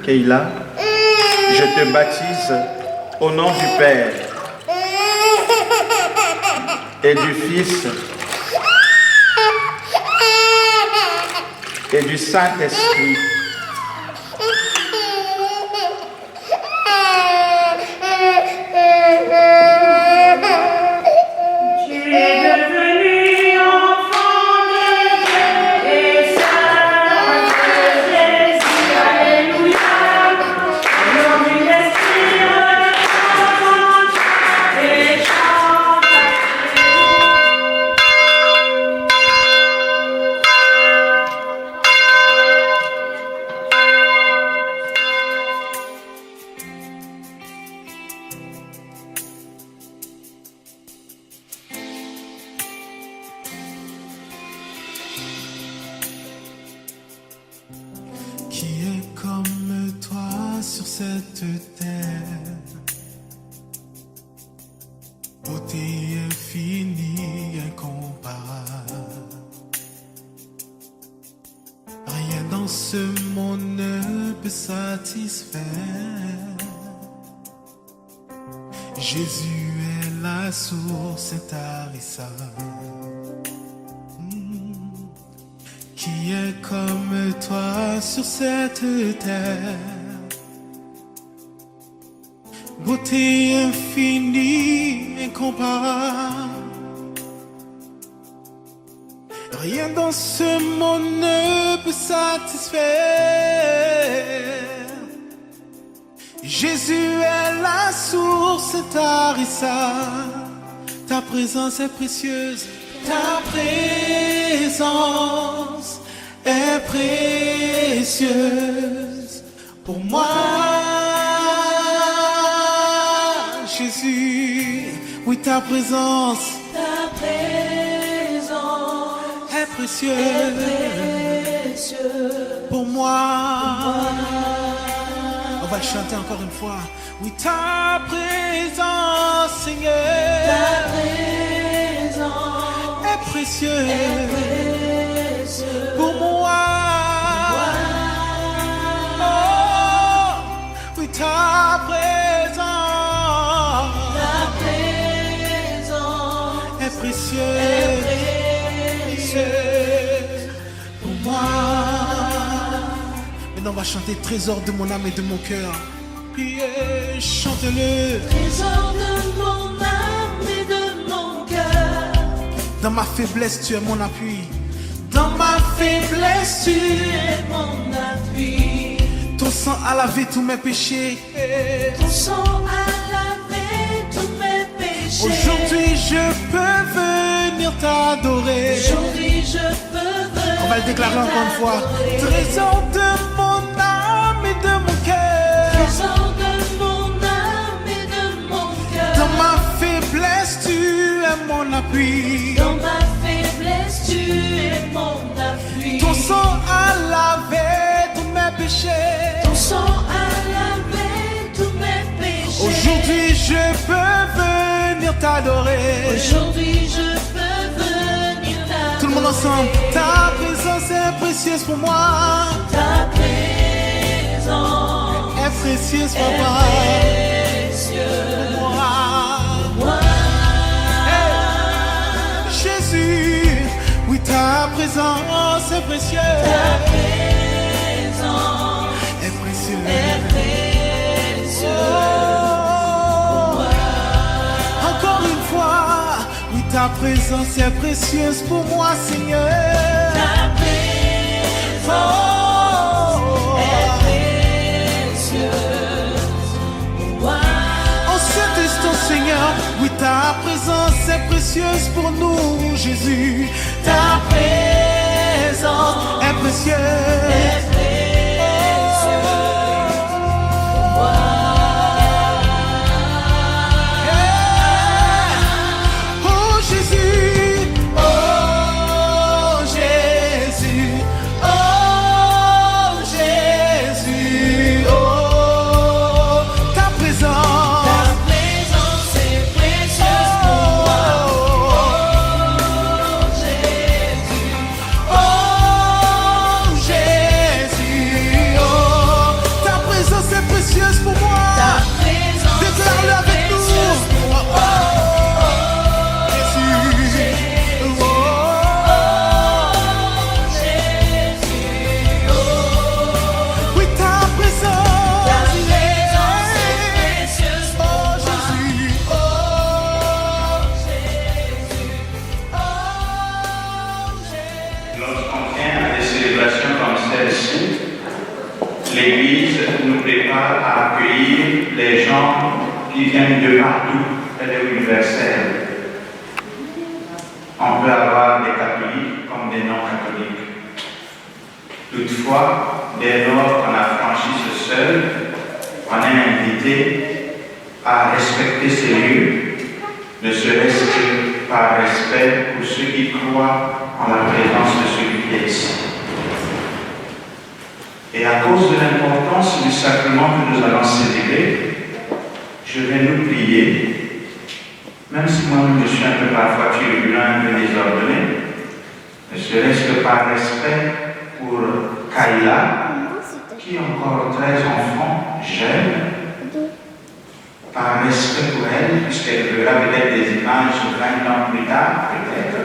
Keila, je te baptise au nom du Père et du Fils et du Saint-Esprit. Jésus est la source intarissable. Qui est comme toi sur cette terre? Beauté infinie, incomparable. Rien dans ce monde ne peut satisfaire. Jésus est la source intarissable. Ta présence est précieuse. Ta présence est précieuse pour moi. Jésus, oui, ta présence est précieuse pour moi. On va le chanter encore une fois. Oui, ta présence, Seigneur, ta présence est précieuse pour moi. Oh, oui, ta présence est précieuse pour moi. Maintenant, on va chanter trésor de mon âme et de mon cœur. Puis chante-le. Trésor de mon âme et de mon cœur. Dans ma faiblesse, tu es mon appui. Dans ma faiblesse, tu es mon appui. Ton sang a lavé tous mes péchés. Ton sang a lavé tous mes péchés. Aujourd'hui, je peux venir t'adorer. Aujourd'hui, je peux venir. On va le déclarer encore une fois. Trésor de mon âme et de mon cœur. Trésor de mon âme et de mon cœur. Dans ma faiblesse, tu es mon appui. Dans ma faiblesse, tu es mon appui. Ton sang a lavé tous mes péchés. Ton sang a lavé tous mes péchés. Aujourd'hui, je peux venir t'adorer. Aujourd'hui, je peux venir t'adorer. Tout le monde ensemble. Ta présence est précieuse pour moi. Ta présence est précieuse pour moi. Pour moi. Hey. Jésus, oui, ta présence est précieuse. Ta présence est précieuse. Oh. Pour moi. Encore une fois, oui, ta présence est précieuse pour moi, Seigneur. Ta présence est précieuse pour moi. En cet instant, Seigneur, oui, ta présence est précieuse pour nous, Jésus. Ta présence est précieuse. prépare à accueillir les gens qui viennent de partout. Elle est universelle. On peut avoir des catholiques comme des non-catholiques. Toutefois, dès lors qu'on a franchi ce seuil, on est invité à respecter ces lieux, ne serait-ce que par respect pour ceux qui croient en la présence de celui qui est ici. Et à cause de l'importance du sacrement que nous allons célébrer, je vais nous prier, même si moi-même je suis un peu parfois turbulent, un peu désordonné, ne serait-ce que par respect pour Kayla, qui est encore très enfant, jeune, par respect pour elle, puisqu'elle verra peut-être des images 20 ans plus tard, peut-être,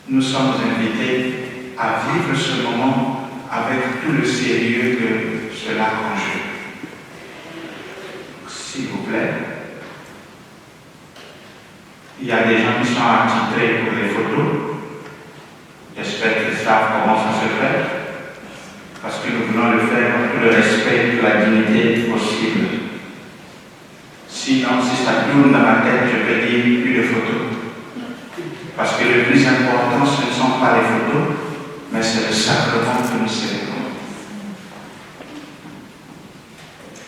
nous sommes invités à vivre ce moment avec tout le sérieux que cela conjugue. S'il vous plaît, il y a des gens qui sont attitrés pour les photos. J'espère qu'ils savent comment ça se fait, parce que nous voulons le faire avec tout le respect et la dignité possible. Sinon, si ça tourne dans ma tête, je vais dire plus de photos. Parce que le plus important, ce ne sont pas les photos, mais c'est le sacrement que nous célébrons.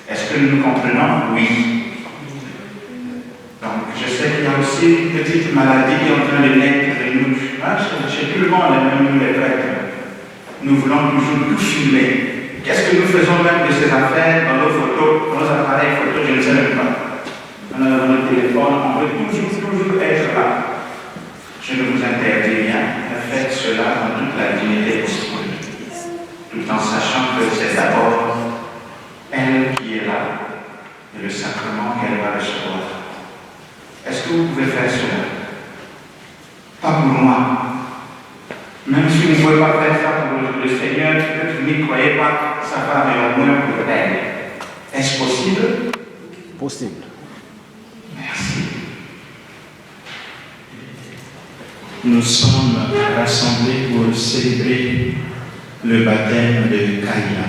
Est-ce que nous comprenons? Oui. Donc, je sais qu'il y a aussi une petite maladie qui est en train de naître de nous. Chez tout le monde, même nous les prêtres, nous voulons toujours tout filmer. Qu'est-ce que nous faisons même de ces affaires dans nos photos, dans nos appareils photos, je ne sais même pas. Dans nos téléphones, on veut toujours être là. Je ne vous interdis rien, mais faites cela dans toute la dignité possible, tout en sachant que c'est d'abord elle qui est là et le sacrement qu'elle va recevoir. Est-ce que vous pouvez faire cela? Pas pour moi. Même si vous ne pouvez pas faire ça pour le Seigneur, peut-être vous n'y croyez pas, ça va, mais au moins pour elle. Est-ce possible? Possible. Merci. Nous sommes rassemblés pour célébrer le baptême de Kayla.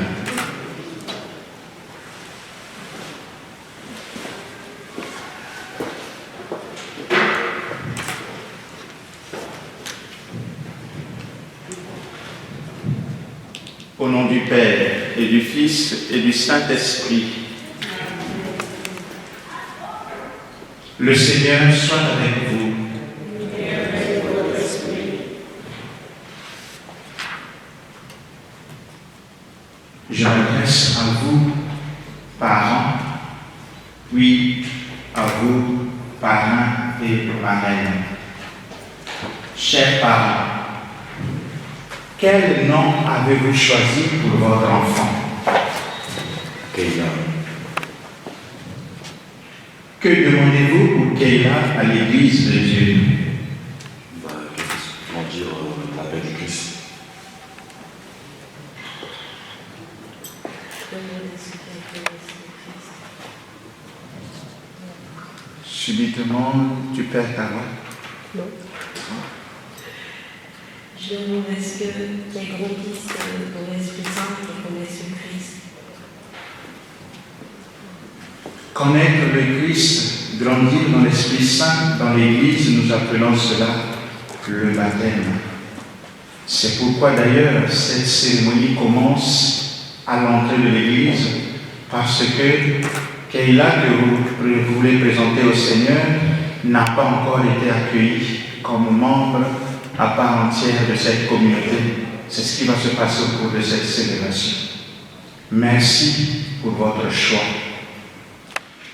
Au nom du Père et du Fils et du Saint-Esprit, le Seigneur soit avec vous. Je m'adresse à vous, parents, puis à vous, parrains et marraines. Chers parents, quel nom avez-vous choisi pour votre enfant? Kayla. Que demandez-vous pour Kayla à l'Église de Dieu? Grandir l'appel du Christ. Subitement, tu perds ta voix. Non. Je demande est-ce qu'elles grandissent dans l'Esprit Saint et connaissent le Christ. Connaître le Christ, grandir dans l'Esprit Saint, dans l'Église, nous appelons cela le baptême. C'est pourquoi d'ailleurs cette cérémonie commence à l'entrée de l'Église, parce que Kayla, que vous voulez présenter au Seigneur, n'a pas encore été accueillie comme membre à part entière de cette communauté. C'est ce qui va se passer au cours de cette célébration. Merci pour votre choix.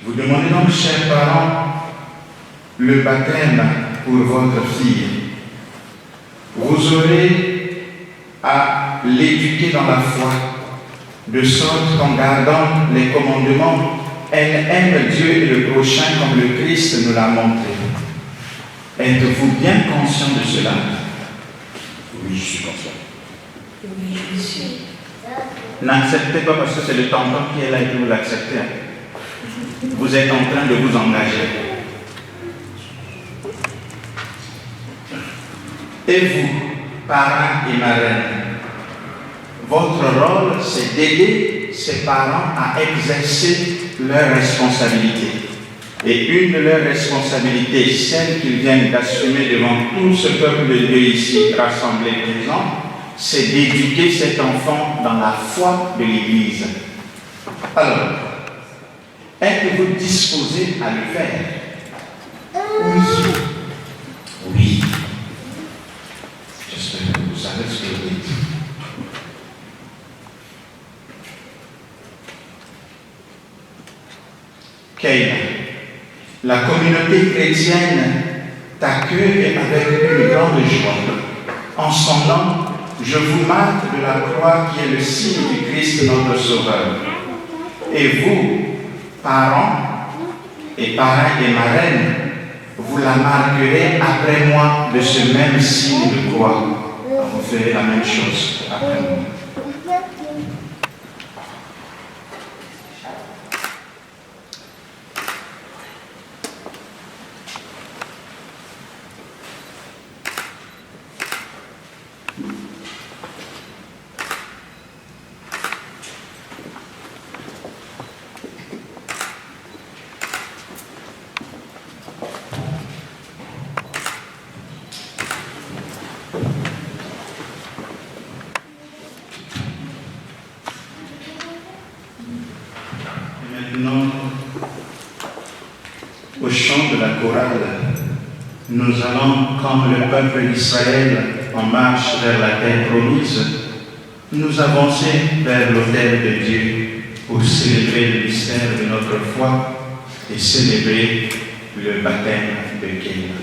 Vous demandez donc, chers parents, le baptême pour votre fille. Vous aurez à l'éduquer dans la foi, de sorte qu'en gardant les commandements, elle aime Dieu et le prochain comme le Christ nous l'a montré. Êtes-vous bien conscient de cela? Oui, je suis conscient. Oui, je suis. N'acceptez pas parce que c'est le tonton qui est là et que vous l'acceptez. Vous êtes en train de vous engager. Et vous, parents et marraines, Votre rôle, c'est d'aider ces parents à exercer leurs responsabilités. Et une de leurs responsabilités, celle qu'ils viennent d'assumer devant tout ce peuple de Dieu ici rassemblé présent, c'est d'éduquer cet enfant dans la foi de l'Église. Alors, êtes-vous disposé à le faire? Oui. J'espère que vous savez ce que vous dites. Kayla, la communauté chrétienne t'accueille avec une grande joie. En son nom, je vous marque de la croix qui est le signe du Christ notre Sauveur. Et vous, parents et marraines, vous la marquerez après moi de ce même signe de croix. Vous ferez la même chose après moi. Maintenant, au chant de la chorale, nous allons, comme le peuple d'Israël, en marche vers la terre promise, nous avancer vers l'autel de Dieu pour célébrer le mystère de notre foi et célébrer le baptême de Kayla.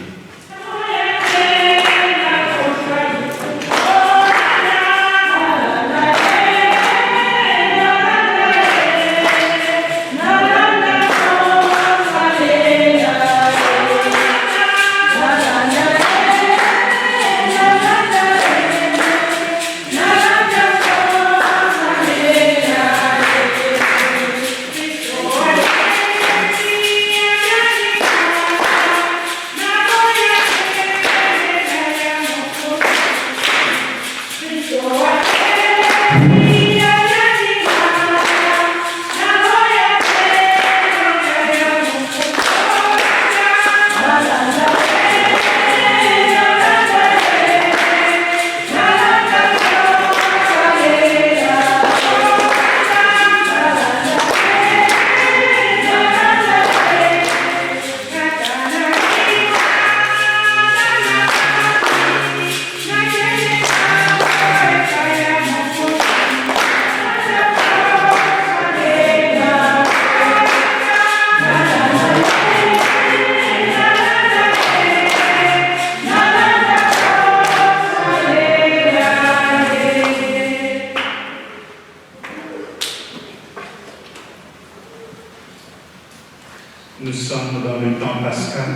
Nous sommes dans le temps pascal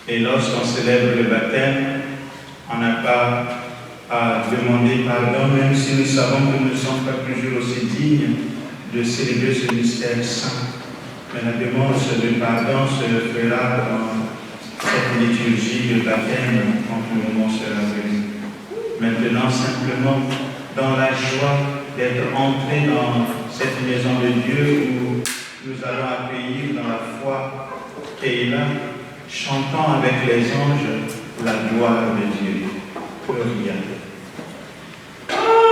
et lorsqu'on célèbre le baptême, on n'a pas à demander pardon, même si nous savons que nous ne sommes pas toujours aussi dignes de célébrer ce mystère saint. Mais la demande de pardon se fera dans cette liturgie de baptême quand le moment sera venu. Maintenant, simplement, dans la joie d'être entrés dans cette maison de Dieu où nous allons accueillir dans la foi Kayla, chantant avec les anges la gloire de Dieu. Gloria. Oh,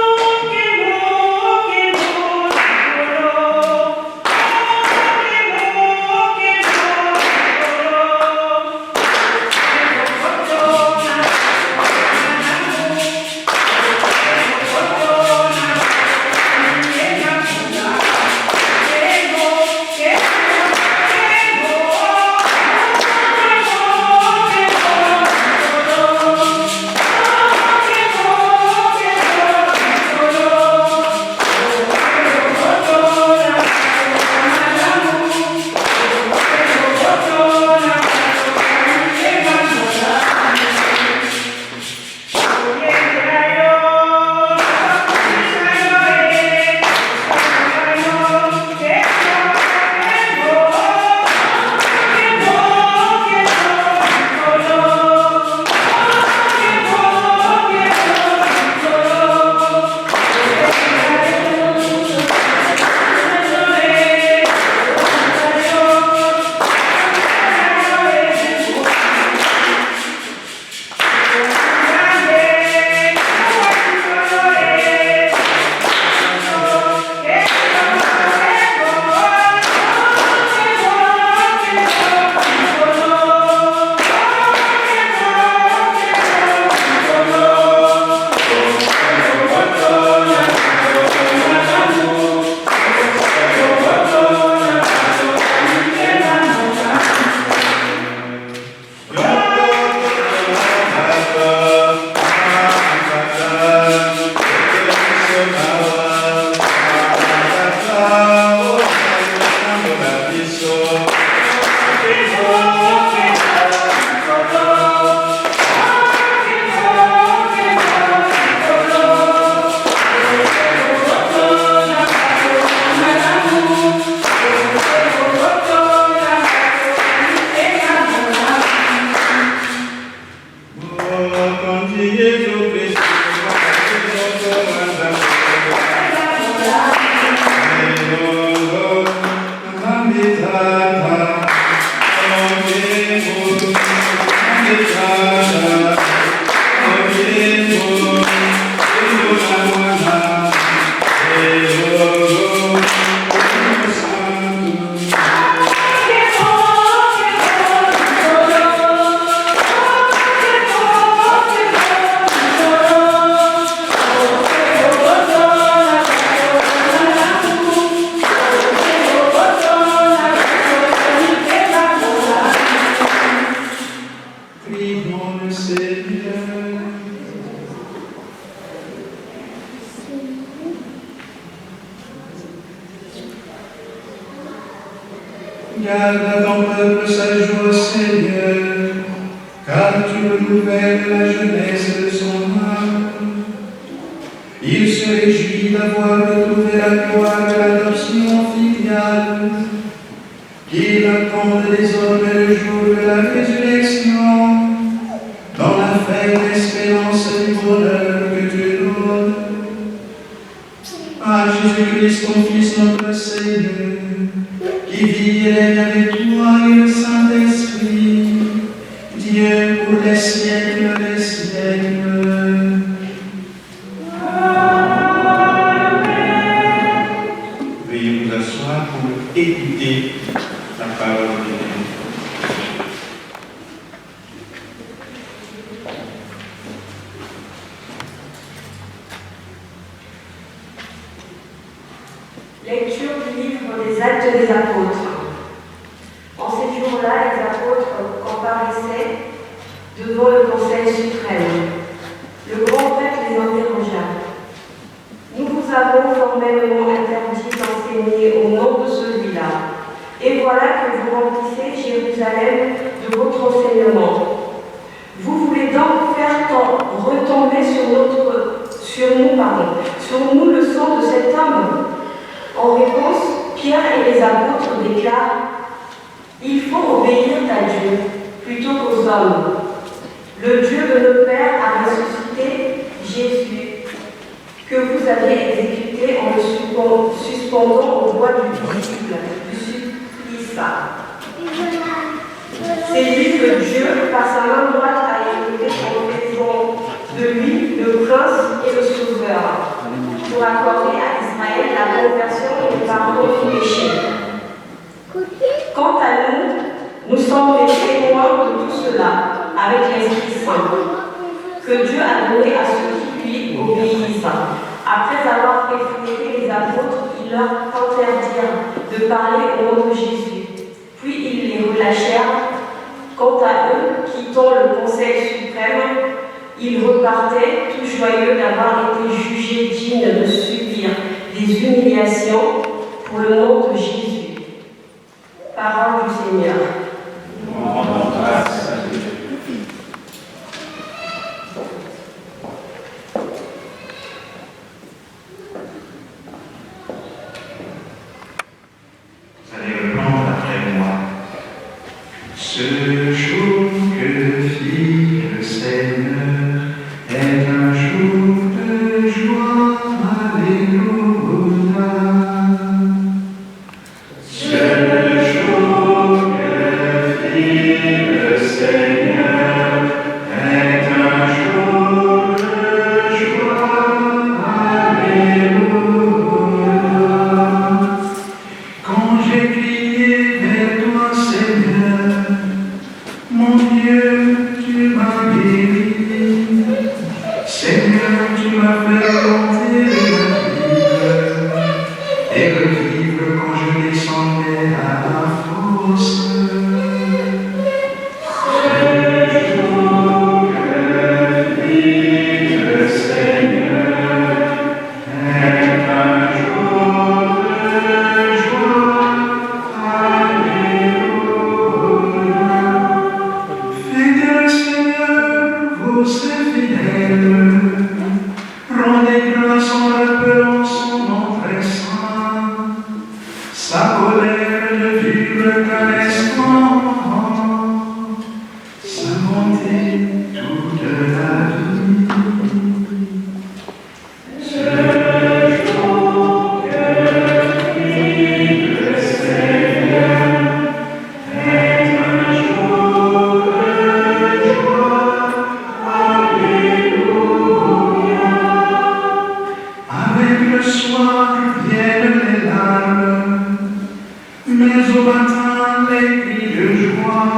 Garde à ton peuple sa joie, Seigneur, car tu renouvelles la jeunesse de son âme. Il se réjouit d'avoir retrouvé la gloire de l'adoption filiale, qu'il attende désormais le jour de la résurrection, dans la ferme espérance du bonheur que tu donnes. Par Jésus-Christ, ton Fils, notre Seigneur, qui vit et règne avec toi et le Saint-Esprit, Dieu pour les siècles des siècles. Veuillez vous asseoir pour écouter la parole de Dieu. Lecture du livre des Actes des Apôtres. En ces jours-là, les apôtres comparaissaient devant le Conseil suprême. Le grand prêtre les interrogea. Nous vous avons formellement interdit d'enseigner au nom de celui-là. Et voilà que vous remplissez Jérusalem de votre enseignement. Vous voulez donc faire retomber sur nous le sang de cet homme? En réponse, Pierre et les apôtres déclarent « Il faut obéir à Dieu plutôt qu'aux hommes. Le Dieu de nos pères a ressuscité Jésus, que vous avez exécuté en le suspendant au bois du supplice. C'est lui que Dieu, par sa main droite, a élevé en faisant de lui le prince et le sauveur, pour accorder à Israël la conversion et le pardon du péché. Quant à nous, nous sommes les témoins de tout cela, avec l'Esprit Saint, que Dieu a donné à ceux qui lui obéissent. Après avoir effrayé les apôtres, ils leur interdirent de parler au nom de Jésus. Puis ils les relâchèrent. Quant à eux, quittant le Conseil suprême, ils repartaient tout joyeux d'avoir été jugés dignes de subir des humiliations pour le nom de Jésus. Parole du Seigneur. Nous rendons grâce à Dieu. Vous allez reprendre après moi. Ce jour que fit le Seigneur est un jour de joie. Alléluia. Ce jour que fit le Seigneur est un jour de joie. Alléluia. Quand j'ai crié vers toi, Seigneur, mon Dieu, tu m'as guéri. Seigneur, tu m'as fait monter et revivre quand je descendais à la fosse. Ce jour que fit le Seigneur est un jour de joie. Alléluia. Fidèle Seigneur, vous êtes fidèle. Rendez grâce en rappelant son nom très saint. Sa colère ne dure qu'un instant. Sa bonté toute la vie. Ce jour que fit le Seigneur est un jour de joie. Alléluia. Avec le soir viennent les larmes, mais au matin les cris de joie.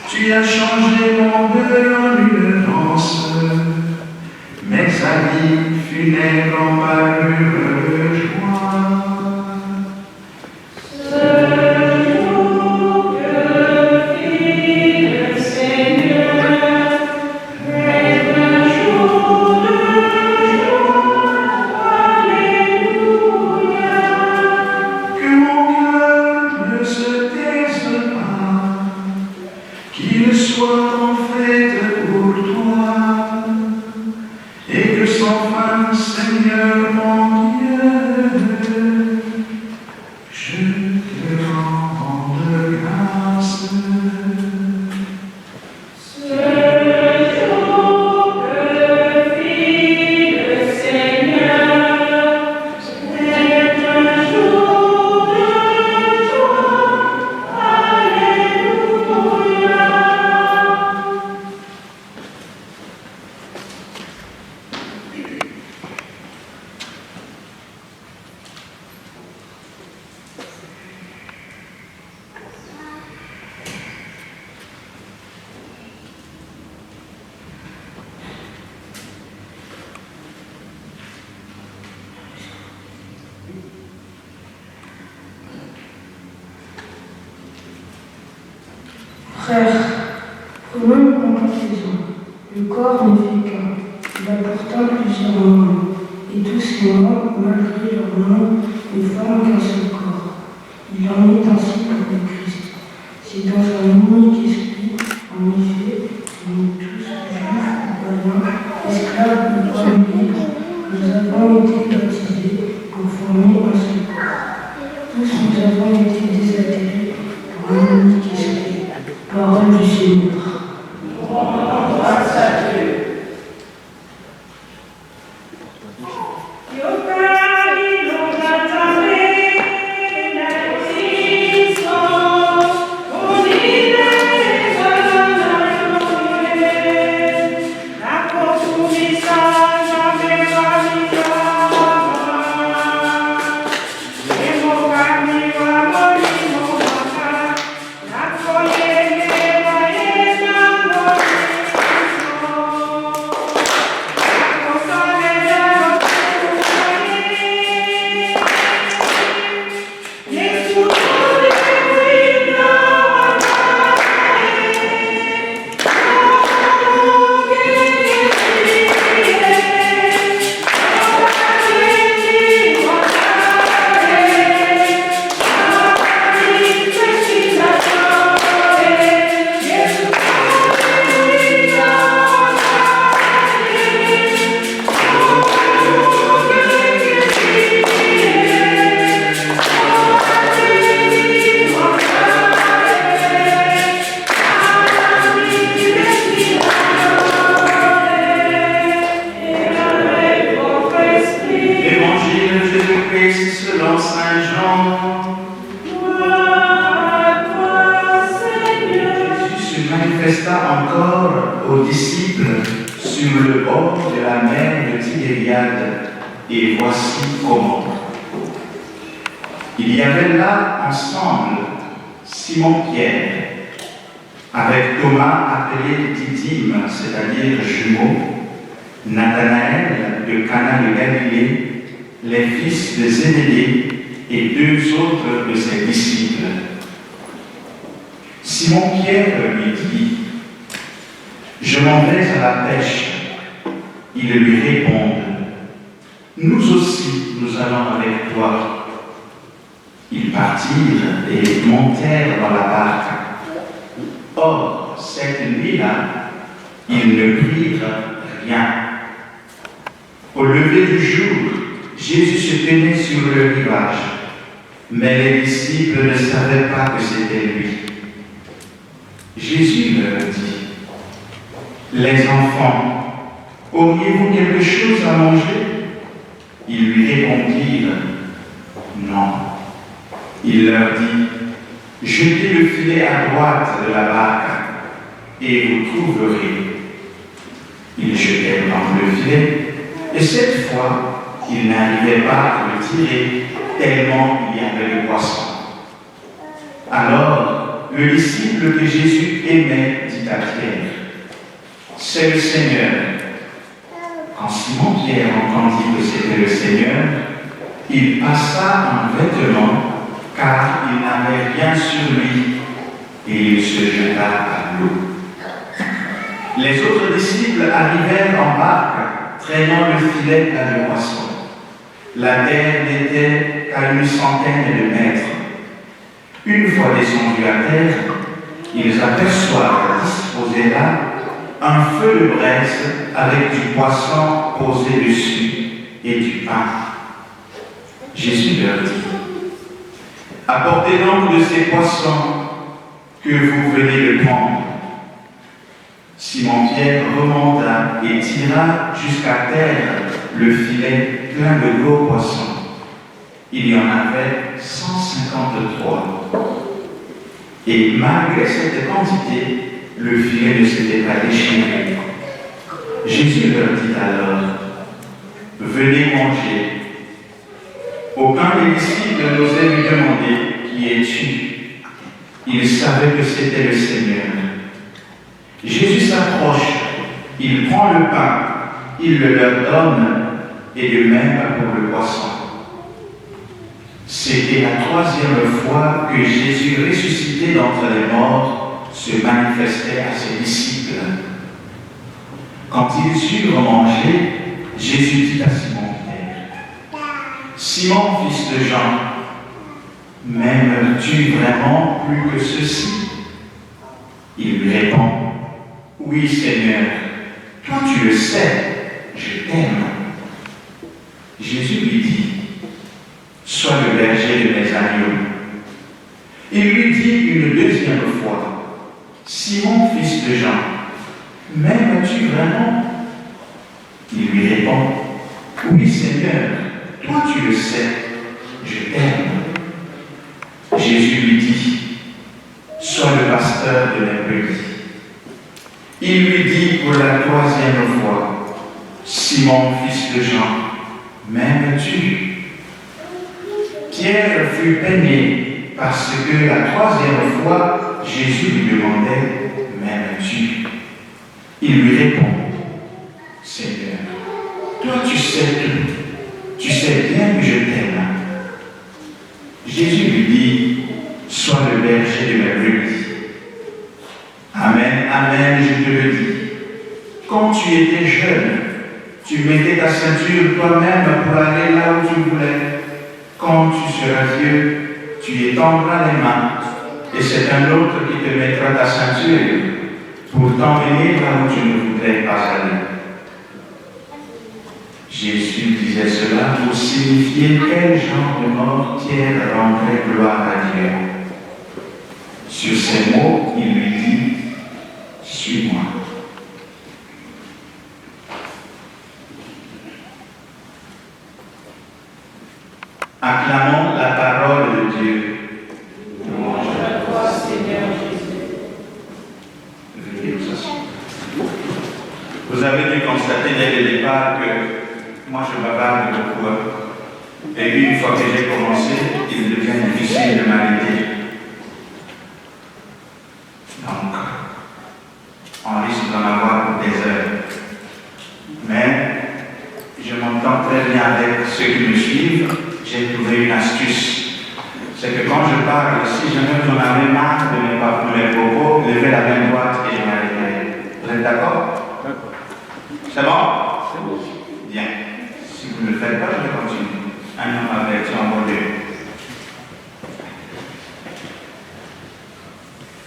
Tu as changé mon deuil en une danse, mes amis funèbres en parure de joie. Ce jour que fit le Seigneur est un jour de joie. Alléluia. Que mon cœur ne se soit en fête pour toi, et que sans fin, Seigneur mon Dieu, je te rende grâce. Frères, prenons une conclusion. Le corps n'est fait qu'un. Il a pourtant plusieurs membres. Et tous ces membres, malgré leur nom, ne forment qu'un seul corps. Il en est ainsi pour le Christ. C'est dans un unique esprit, en effet, que nous tous, juifs ou païens, esclaves ou hommes libres, nous avons été baptisés pour former un seul corps. Tous nous avons été désaltérés pour un unique esprit. Parole du Seigneur. Grâce à Dieu. Selon Saint Jean. Jésus se manifesta encore aux disciples sur le bord de la mer de Tibériade, et voici comment. Il y avait là ensemble Simon-Pierre, avec Thomas appelé Didyme, c'est-à-dire jumeau, Nathanaël de Cana de Galilée, les fils de Zébédée et deux autres de ses disciples. Simon-Pierre lui dit, « Je m'en vais à la pêche. » Ils lui répondent, « Nous aussi, nous allons avec toi. » Ils partirent et montèrent dans la barque. Or, cette nuit-là, ils ne prirent rien. Au lever du jour, Jésus se tenait sur le rivage, mais les disciples ne savaient pas que c'était lui. Jésus leur dit, « Les enfants, auriez-vous quelque chose à manger ?» Ils lui répondirent, « Non. » Il leur dit, « Jetez le filet à droite de la barque, et vous trouverez. » Ils jetèrent dans le filet, et cette fois, ils n'arrivaient pas à le tirer, tellement il y avait de poissons. Alors, le disciple que Jésus aimait dit à Pierre, « C'est le Seigneur. » Quand Simon-Pierre entendit que c'était le Seigneur, il passa un vêtement, car il n'avait rien sur lui, et il se jeta à l'eau. Les autres disciples arrivèrent en barque, traînant le filet plein de poissons. La terre n'était qu'à 100 de mètres. Une fois descendus à terre, ils aperçoivent disposé disposait là un feu de braise avec du poisson posé dessus et du pain. Jésus leur dit, apportez donc de ces poissons que vous venez de prendre. Simon-Pierre remonta et tira jusqu'à terre le filet plein de gros poissons. Il y en avait 153. Et malgré cette quantité, le filet ne s'était pas déchiré. Jésus leur dit alors, venez manger. Aucun des disciples n'osait lui demander, qui es-tu? Il savait que c'était le Seigneur. Jésus s'approche, il prend le pain, il le leur donne, et de même pour le poisson. C'était la troisième fois que Jésus, ressuscité d'entre les morts, se manifestait à ses disciples. Quand ils eurent mangé, Jésus dit à Simon-Pierre, Simon, fils de Jean, m'aimes-tu vraiment plus que ceci? Il lui répond, oui, Seigneur, toi tu le sais, je t'aime. Jésus lui dit, sois le berger de mes agneaux. Il lui dit une deuxième fois, Simon, fils de Jean, m'aimes-tu vraiment? Il lui répond, oui, Seigneur, toi tu le sais, je t'aime. Jésus lui dit, sois le pasteur de mes brebis. Il lui dit pour la troisième fois, Simon, fils de Jean, m'aimes-tu? Pierre fut peiné parce que la troisième fois, Jésus lui demandait, m'aimes-tu? Il lui répond, Seigneur, toi tu sais tout, tu sais bien que je t'aime. Jésus lui dit, sois le berger de mes brebis. Amen, amen, je te le dis. Quand tu étais jeune, tu mettais ta ceinture toi-même pour aller là où tu voulais. Quand tu seras vieux, tu étendras les mains, et c'est un autre qui te mettra ta ceinture pour t'emmener là où tu ne voudrais pas aller. Jésus disait cela pour signifier quel genre de mort Pierre rendrait gloire à Dieu. Sur ces mots, il lui dit, suis-moi. Acclamons la parole de Dieu. Louange à toi, Seigneur Jésus. Veuillez vous asseoir. Vous avez dû constater dès le départ que moi je bavarde beaucoup. Et puis une fois que j'ai commencé, il devient difficile de m'arrêter. Donc, on risque d'en avoir pour des heures. Mais je m'entends très bien avec ceux qui me suivent. J'ai trouvé une astuce. C'est que quand je parle, si jamais vous en avez marre de mes propos, levez la main droite et je m'arrêterai. Vous êtes d'accord? D'accord. C'est bon? C'est bon. Bien. Si vous ne le faites pas, je vais continuer. Un homme avec son bon Dieu.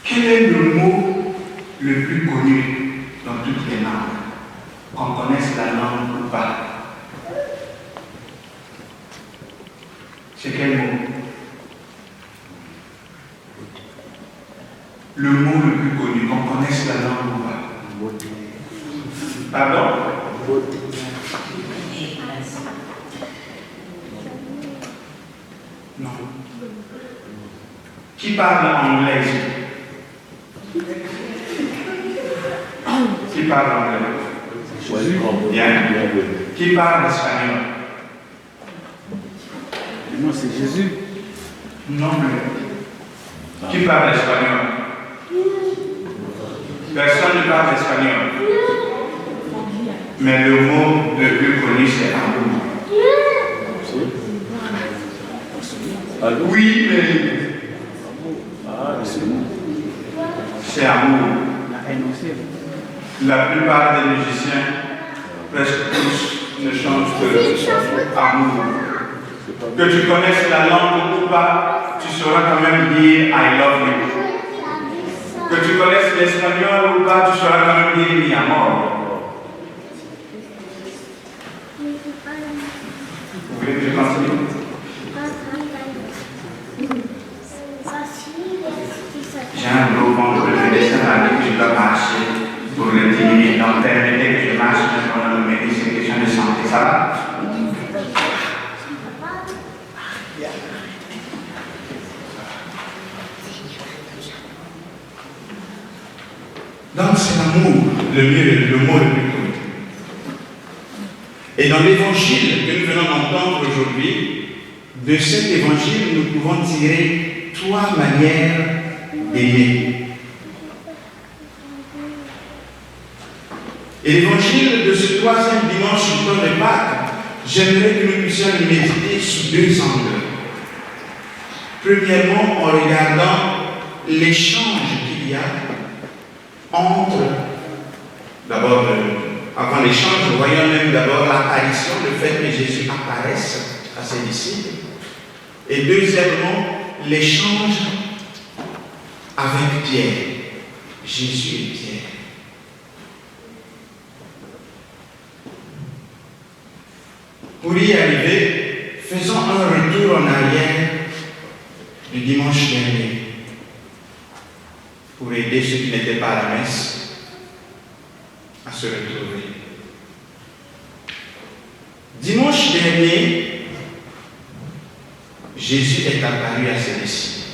Quel est le mot le plus connu dans toutes les langues? Qu'on connaisse la langue ou pas? C'est quel mot? Le mot le plus connu, qu'on connaisse la langue ou pas? Pardon? Non. Qui parle anglais? Qui parle anglais? Bien. Qui parle espagnol? Non, c'est Jésus. Non, mais qui parle espagnol? Personne ne parle espagnol. Mais le mot le plus connu, c'est amour. Oui, mais c'est amour. La plupart des musiciens, presque tous, ne chantent que amour. Que tu connaisses la langue ou pas, tu sauras quand même dire I love you. Que tu connaisses l'espagnol ou pas, tu seras quand même bien mis à mort. Vous voulez que je continue? J'ai un gros ventre, je descends avec que je dois marcher pour le diminuer. Donc, permettez que je marche pendant mes questions de santé. Ça va? Donc, c'est l'amour, le mot le plus connu. Et dans l'évangile que nous venons d'entendre aujourd'hui, de cet évangile, nous pouvons tirer 3 manières d'aimer. Et l'évangile de ce 3e dimanche du temps de Pâques, j'aimerais que nous puissions méditer sous 2 angles. Premièrement, en regardant l'échange qu'il y a entre, d'abord, avant l'échange, nous voyons même d'abord l'apparition, le fait que Jésus apparaisse à ses disciples. Et deuxièmement, l'échange avec Pierre, Jésus et Pierre. Pour y arriver, faisons un retour en arrière du dimanche dernier, pour aider ceux qui n'étaient pas à la messe à se retrouver. Dimanche dernier, Jésus est apparu à ses disciples.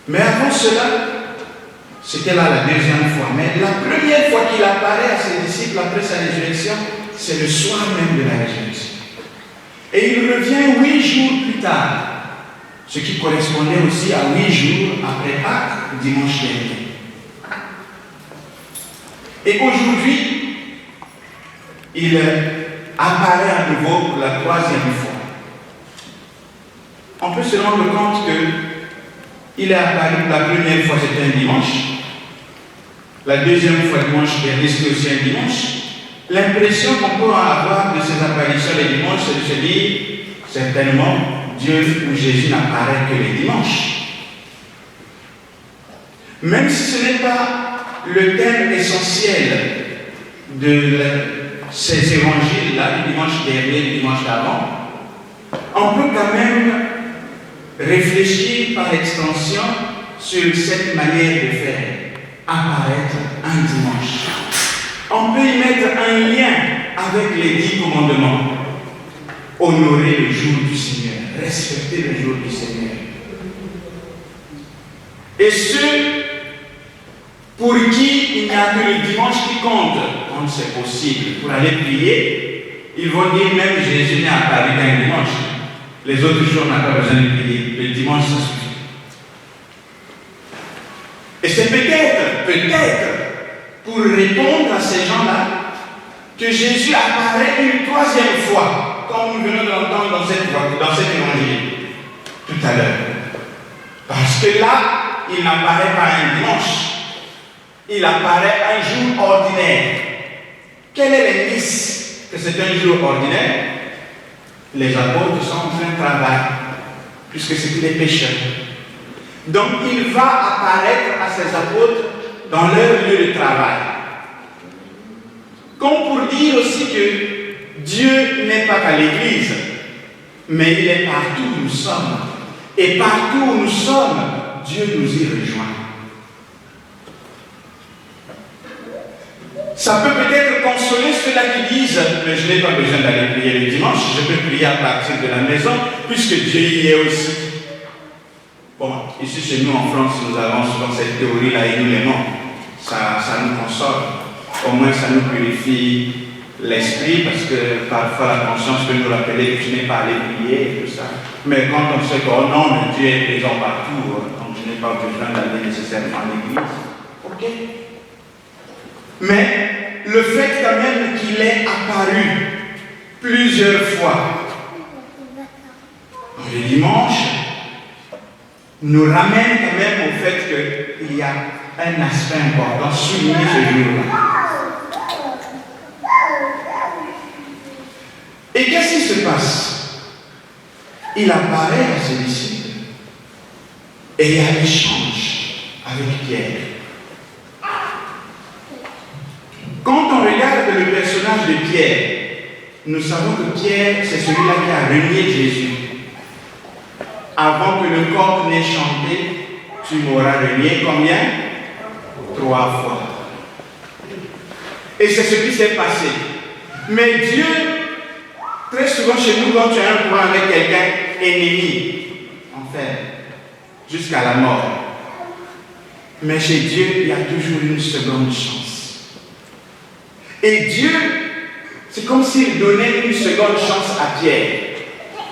Mais avant cela, c'était là la 2e fois. Mais la première fois qu'il apparaît à ses disciples après sa résurrection, c'est le soir même de la résurrection. Et il revient 8 jours plus tard, ce qui correspondait aussi à 8 jours après Pâques, dimanche dernier. Et aujourd'hui, il apparaît à nouveau pour la 3e fois. On peut se rendre compte qu'il est apparu la première fois, c'était un dimanche. La 2e fois, dimanche dernier, c'était aussi un dimanche. L'impression qu'on peut avoir de ces apparitions les dimanches, c'est de se dire, certainement, Dieu ou Jésus n'apparaît que les dimanches. Même si ce n'est pas le thème essentiel de ces évangiles-là, du dimanche dernier, du dimanche d'avant, on peut quand même réfléchir par extension sur cette manière de faire apparaître un dimanche. On peut y mettre un lien avec les 10 commandements. Honorer le jour du Seigneur, respecter le jour du Seigneur. Et ceux pour qui il n'y a que le dimanche qui compte, quand c'est possible, pour aller prier, ils vont dire même Jésus n'est apparu qu'un dimanche. Les autres jours, on n'a pas besoin de prier. Le dimanche, ça suffit. Et c'est peut-être, pour répondre à ces gens-là, que Jésus apparaît une 3e fois, comme nous venons d'entendre dans cet évangile, tout à l'heure. Parce que là, il n'apparaît pas un dimanche, il apparaît un jour ordinaire. Quel est l'indice que c'est un jour ordinaire? Les apôtres sont en plein travail, puisque c'est des pécheurs. Donc il va apparaître à ses apôtres dans leur lieu de travail. Comme pour dire aussi que Dieu n'est pas qu'à l'église, mais il est partout où nous sommes. Et partout où nous sommes, Dieu nous y rejoint. Ça peut peut-être consoler ceux-là qui disent « Mais je n'ai pas besoin d'aller prier le dimanche, je peux prier à partir de la maison, puisque Dieu y est aussi. » Bon, ici chez nous en France, nous avons souvent cette théorie-là et nous l'aimons. Ça nous console. Au moins, ça nous purifie l'esprit, parce que parfois la conscience peut nous rappeler que je n'ai pas allé prier et tout ça. Mais quand on sait que oh non, mais Dieu est présent partout, donc je n'ai pas besoin d'aller nécessairement à l'église. Ok. Mais le fait quand même qu'il ait apparu plusieurs fois le dimanche nous ramène quand même au fait qu'il y a un aspect important souligné ce jour-là. Et qu'est-ce qui se passe? Il apparaît à ses disciples et il y a l'échange. avec Pierre. Quand on regarde le personnage de Pierre, nous savons que Pierre, c'est celui-là qui a renié Jésus. Avant que le corps n'ait chanté, tu m'auras renié combien? 3 fois. Et c'est ce qui s'est passé. Mais Dieu, très souvent chez nous, quand tu as un problème avec quelqu'un, ennemi, enfer, jusqu'à la mort. Mais chez Dieu, il y a toujours une seconde chance. Et Dieu, c'est comme s'il donnait une seconde chance à Pierre.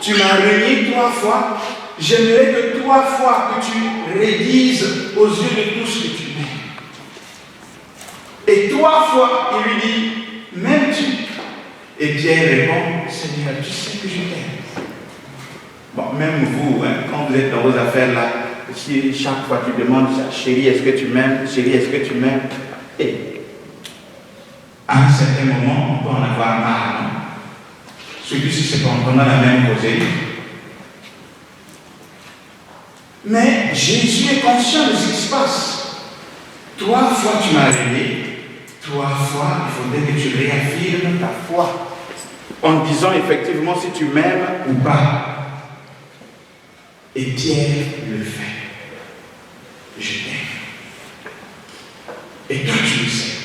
Tu m'as renié 3 fois, j'aimerais que 3 fois que tu rédises aux yeux de tous que tu m'aimes. Et 3 fois, il lui dit, m'aimes-tu? Et Pierre répond, Seigneur, tu sais que je t'aime. Bon, même vous, hein, quand vous êtes dans vos affaires là, si chaque fois tu demandes, chérie, est-ce que tu m'aimes? Chérie, est-ce que tu m'aimes? Et à un certain moment, on peut en avoir marre. Non? Celui-ci, c'est qu'on a la même causerie. Mais Jésus est conscient de ce qui se passe. 3 fois tu m'as renié, 3 fois il faudrait que tu réaffirmes ta foi en disant effectivement si tu m'aimes ou pas. Et Pierre le fait. Je t'aime. Et toi tu le sais.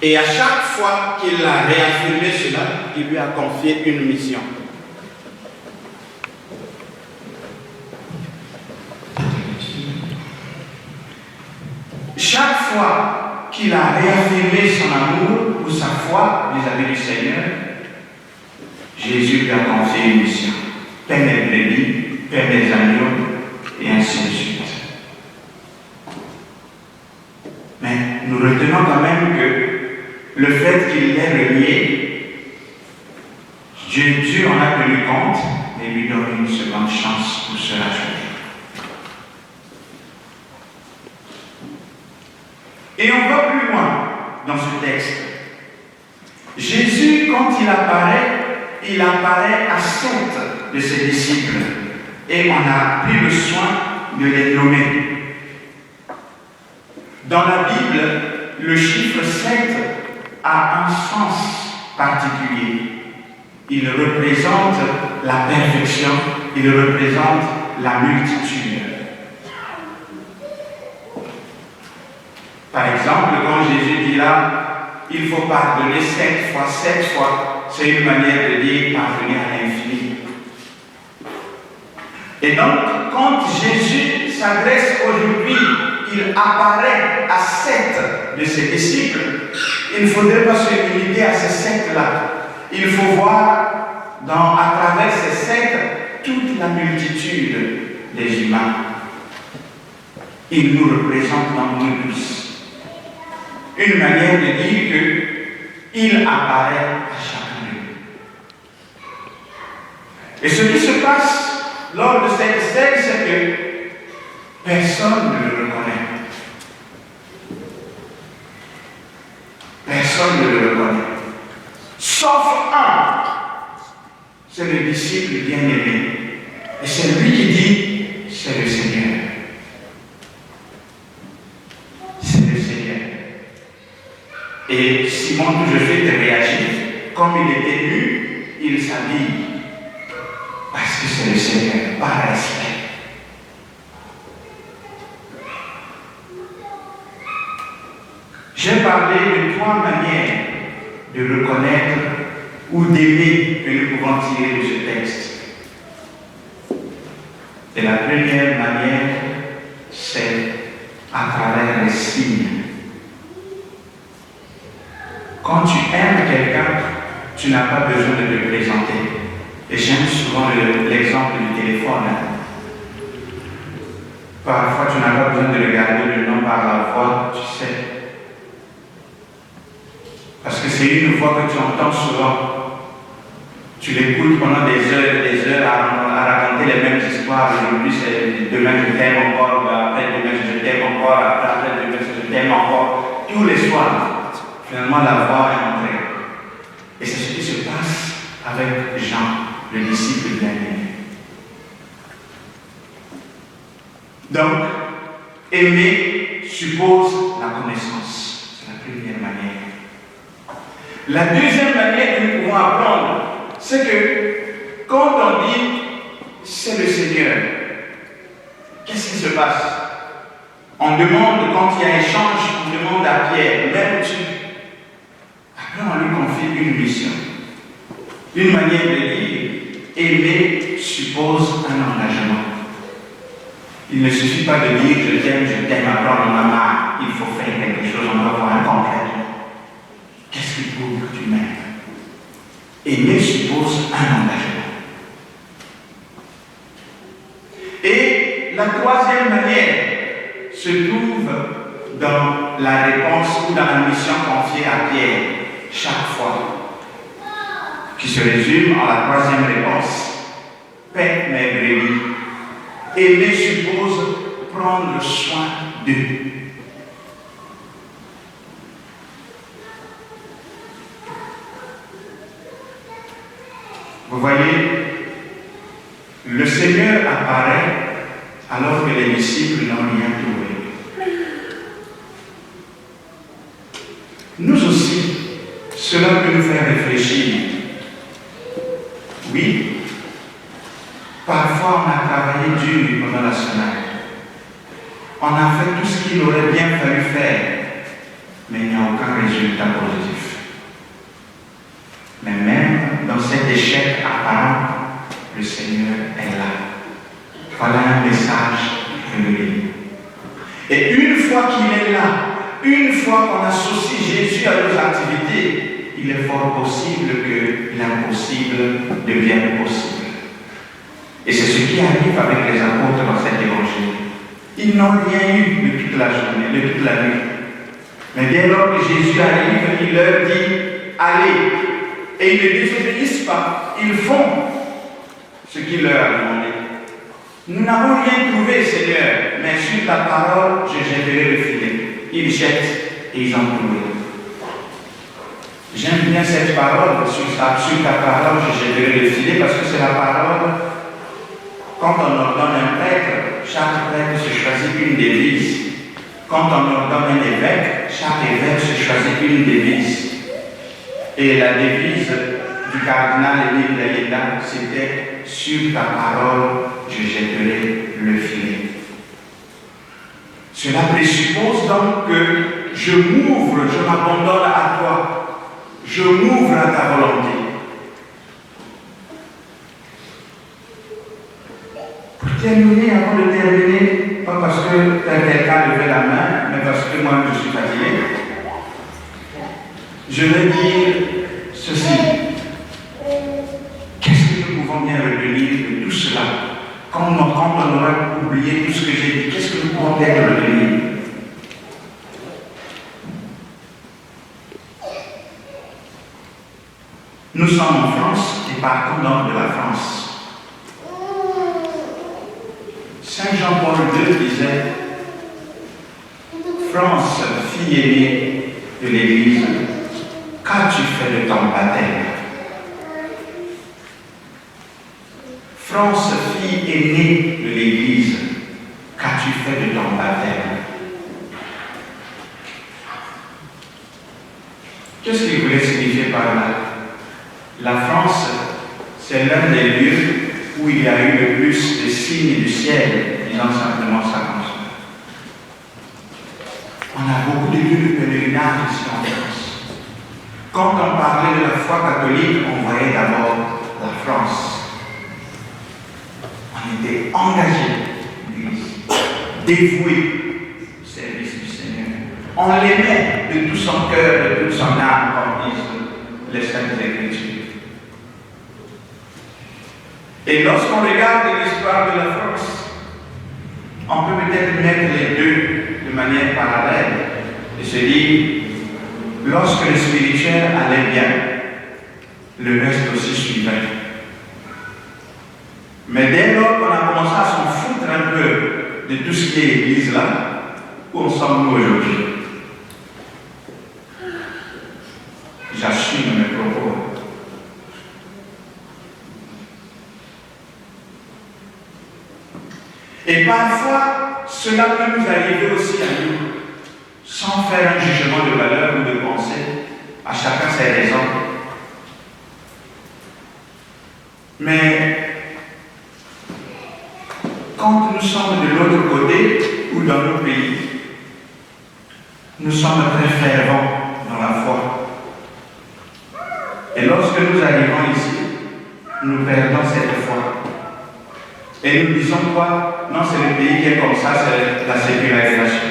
Et à chaque fois qu'il a réaffirmé cela, il lui a confié une mission. Chaque fois qu'il a réaffirmé son amour ou sa foi vis-à-vis du Seigneur, Jésus lui a confié une mission. Paix des brebis, paix des agneaux, et ainsi de suite. Mais nous retenons quand même que le fait qu'il l'ait renié, Dieu en a tenu compte et lui donne une seconde chance pour se racheter. Et on va plus loin dans ce texte. Jésus, quand il apparaît à 7 de ses disciples et on a pris le soin de les nommer. Dans la Bible, le chiffre 7 a un sens particulier. Il représente la perfection, il représente la multitude. Par exemple, quand Jésus dira « il faut pardonner 7 fois », c'est une manière de dire « pardonner à l'infini ». Et donc, quand Jésus s'adresse aujourd'hui, il apparaît à 7 de ses disciples, il ne faudrait pas se limiter à ces 7-là. Il faut voir à travers ces 7 toute la multitude des humains. Il nous représente dans nous tous. Une manière de dire qu'il apparaît à chacun de nous. Et ce qui se passe lors de cette scène, c'est que personne ne le reconnaît. Personne ne le reconnaît. Sauf un. C'est le disciple bien-aimé. Et c'est lui qui dit, c'est le Seigneur. C'est le Seigneur. Et Simon, tout de suite, réagit. Comme il était nu, il s'habille. Parce que c'est le Seigneur, par respect. J'ai parlé de 3 manières de reconnaître ou d'aimer que nous pouvons tirer de ce texte. Et la première manière, c'est à travers les signes. Quand tu aimes quelqu'un, tu n'as pas besoin de te présenter. Et j'aime souvent l'exemple du téléphone. Parfois, tu n'as pas besoin de regarder le nom par la voix, tu sais. Parce que c'est une voix que tu entends souvent. Tu l'écoutes pendant des heures à raconter les mêmes histoires. Aujourd'hui, c'est demain je t'aime encore, après demain je t'aime encore, après demain je t'aime encore. Tous les soirs, finalement, la voix est entrée. Et c'est ce qui se passe avec Jean, le disciple bien-aimé. Donc, Aimer suppose la connaissance. C'est la première manière. La deuxième manière que nous pouvons apprendre, c'est que quand on dit c'est le Seigneur, qu'est-ce qui se passe? On demande, quand il y a échange, on demande à Pierre, m'aimes-tu? Après, on lui confie une mission. Une manière de dire, aimer suppose un engagement. Il ne suffit pas de dire je t'aime, après on en a marre, il faut faire quelque chose, on doit voir un concret. Qu'est-ce qui prouve que tu m'aimes? Aimer suppose un engagement. Et la troisième manière se trouve dans la réponse ou dans la mission confiée à Pierre chaque fois, qui se résume en la troisième réponse. Paix mes brebis. Aimer suppose prendre soin d'eux. Vous voyez, le Seigneur apparaît alors que les disciples n'ont rien trouvé. Nous aussi, cela peut nous faire réfléchir. Oui, parfois on a travaillé dur pendant la semaine. On a fait tout ce qu'il aurait bien fallu faire, mais il n'y a aucun résultat positif. Mais même dans cet échec apparent, le Seigneur est là. Voilà un message révélé. Et une fois qu'il est là, une fois qu'on associe Jésus à nos activités, il est fort possible que l'impossible devienne possible. Et c'est ce qui arrive avec les apôtres dans cet évangile. Ils n'ont rien eu de toute la journée, de toute la nuit. Mais dès lors que Jésus arrive, il leur dit, allez. Et ils ne désobéissent pas, ils font ce qu'il leur a demandé. Nous n'avons rien trouvé, Seigneur, mais sur ta parole, je jetterai le filet. Ils jettent et ils en trouvent. J'aime bien cette parole, sur ta parole, je jetterai le filet, parce que c'est la parole, quand on ordonne un prêtre, chaque prêtre se choisit une devise. Quand on ordonne un évêque, chaque évêque se choisit une devise. Et la devise du cardinal Émile Dayeda, c'était « Sur ta parole, je jetterai le filet ». Cela présuppose donc que je m'ouvre, je m'abandonne à toi, je m'ouvre à ta volonté. Pour terminer, avant de terminer, pas parce que quelqu'un levait la main, mais parce que moi je suis fatigué, je vais dire ceci. Qu'est-ce que nous pouvons bien retenir de tout cela? Quand on aura oublié tout ce que j'ai dit, qu'est-ce que nous pouvons bien retenir? Nous sommes en France et partons donc de la France. Saint Jean-Paul II disait, France, fille aînée de l'Église, qu'as-tu fait de ton baptême? France, fille aînée de l'Église, qu'as-tu fait de ton baptême? Qu'est-ce qu'il voulait signifier par là? La France, c'est l'un des lieux où il y a eu le plus de signes du ciel, disons simplement ça comme ça. On a beaucoup de lieux de pèlerinage ici en France. Quand on parlait de la foi catholique, on voyait d'abord la France. On était engagé, dévoué au service du Seigneur. On l'aimait de tout son cœur, de toute son âme, comme disent les Saintes Écritures. Et lorsqu'on regarde l'histoire de la France, on peut peut-être mettre les deux de manière parallèle et se dire, lorsque le spirituel allait bien, le reste aussi suivait. Mais dès lors qu'on a commencé à s'en foutre un peu de tout ce qui est Église là, où en sommes-nous aujourd'hui? J'assume mes propos. Et parfois, cela peut nous arriver aussi à nous, sans faire un jugement de valeur ou de pensée, à chacun ses raisons. Mais quand nous sommes de l'autre côté ou dans nos pays, nous sommes très fervents dans la foi. Et lorsque nous arrivons ici, nous perdons cette foi. Et nous disons quoi? Non, c'est le pays qui est comme ça, c'est la sécularisation.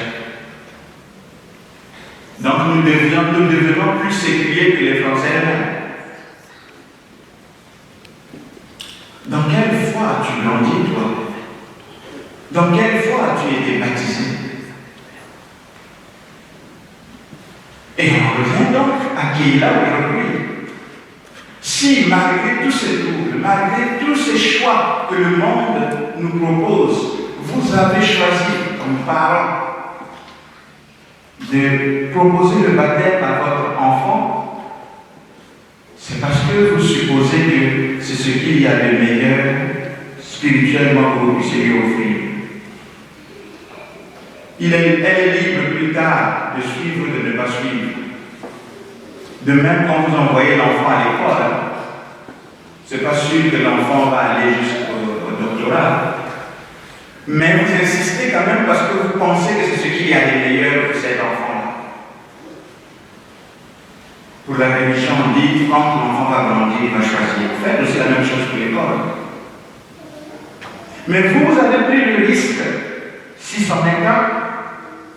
Donc nous devenons plus séculiers que les Français eux-mêmes. Dans quelle foi as-tu grandi, toi? Dans quelle foi as-tu été baptisé? Et on revient donc à qui est là aujourd'hui. Si, malgré tous ces troubles, malgré tous ces choix que le monde nous propose, vous avez choisi comme parents de proposer le baptême à votre enfant, c'est parce que vous supposez que c'est ce qu'il y a de meilleur spirituellement que vous puissiez lui offrir. Elle est libre plus tard de suivre ou de ne pas suivre. De même, quand vous envoyez l'enfant à l'école, c'est pas sûr que l'enfant va aller jusqu'au doctorat. Mais vous insistez quand même parce que vous pensez que c'est ce qu'il y a de meilleur pour cet enfant-là. Pour la religion, on dit quand l'enfant va grandir, il va choisir. Faites aussi la même chose pour l'école. Mais vous avez pris le risque, si c'en est un,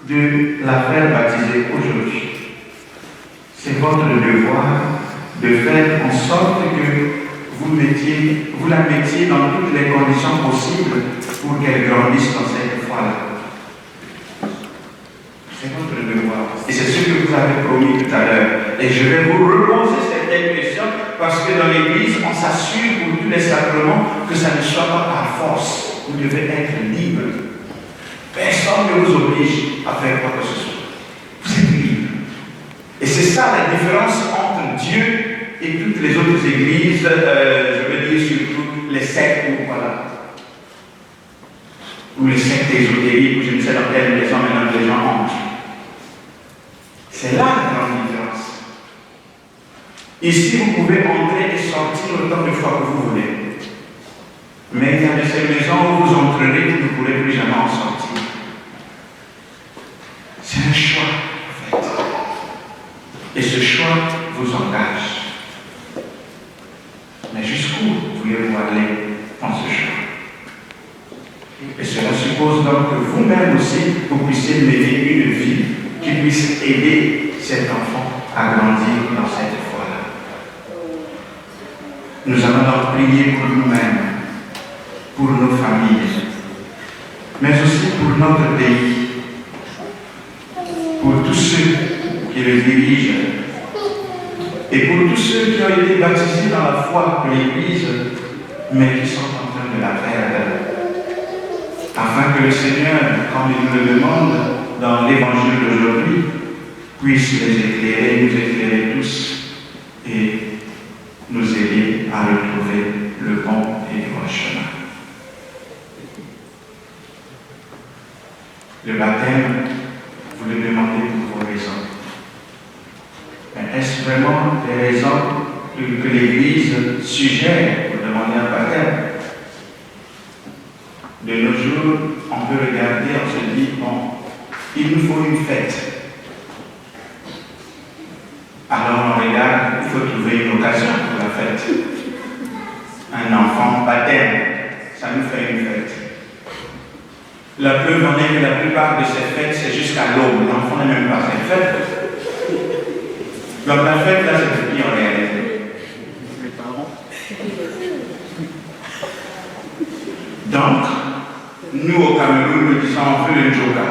de la faire baptiser aujourd'hui. C'est votre devoir de faire en sorte que vous la mettiez dans toutes les conditions possibles pour qu'elle grandisse dans cette foi-là. C'est votre devoir. Et c'est ce que vous avez promis tout à l'heure. Et je vais vous reposer cette question parce que dans l'Église, on s'assure pour tous les sacrements que ça ne soit pas par force. Vous devez être libre. Personne ne vous oblige à faire quoi que ce soit. Vous êtes libre. Et c'est ça la différence entre Dieu et toutes les autres églises, je veux dire surtout les sectes ou les sectes ésotériques, ou je ne sais dans quelle maison maintenant les gens entrent. C'est là la grande différence. Ici, vous pouvez entrer et sortir autant de fois que vous voulez. Mais il y a de ces maisons où vous entrerez, vous ne pourrez plus jamais en sortir. C'est un choix, en fait. Et ce choix vous engage. Mais jusqu'où voulez-vous aller dans ce choix? Et cela suppose donc que vous-même aussi, vous puissiez mener une vie qui puisse aider cet enfant à grandir dans cette foi-là. Nous allons donc prier pour nous-mêmes, pour nos familles, mais aussi pour notre pays, pour tous ceux qui le dirigent, et pour tous ceux qui ont été baptisés dans la foi de l'Église, mais qui sont en train de la perdre, afin que le Seigneur, comme il nous le demande dans l'Évangile d'aujourd'hui, puisse les éclairer, nous éclairer tous, et nous aider à retrouver le bon et droit chemin. Le baptême, vous le demandez pour vos raisons. Mais est-ce vraiment des raisons que l'Église suggère pour demander un baptême? De nos jours, on peut regarder, on se dit, bon, il nous faut une fête. Alors on regarde, il faut trouver une occasion pour la fête. Un enfant baptême, ça nous fait une fête. La preuve en est que la plupart de ces fêtes, c'est jusqu'à l'aube. L'enfant n'est même pas à cette fête. Donc la fête, là, c'est qui en réalité? Les parents. Donc, nous au Cameroun, nous disons on veut le njoka.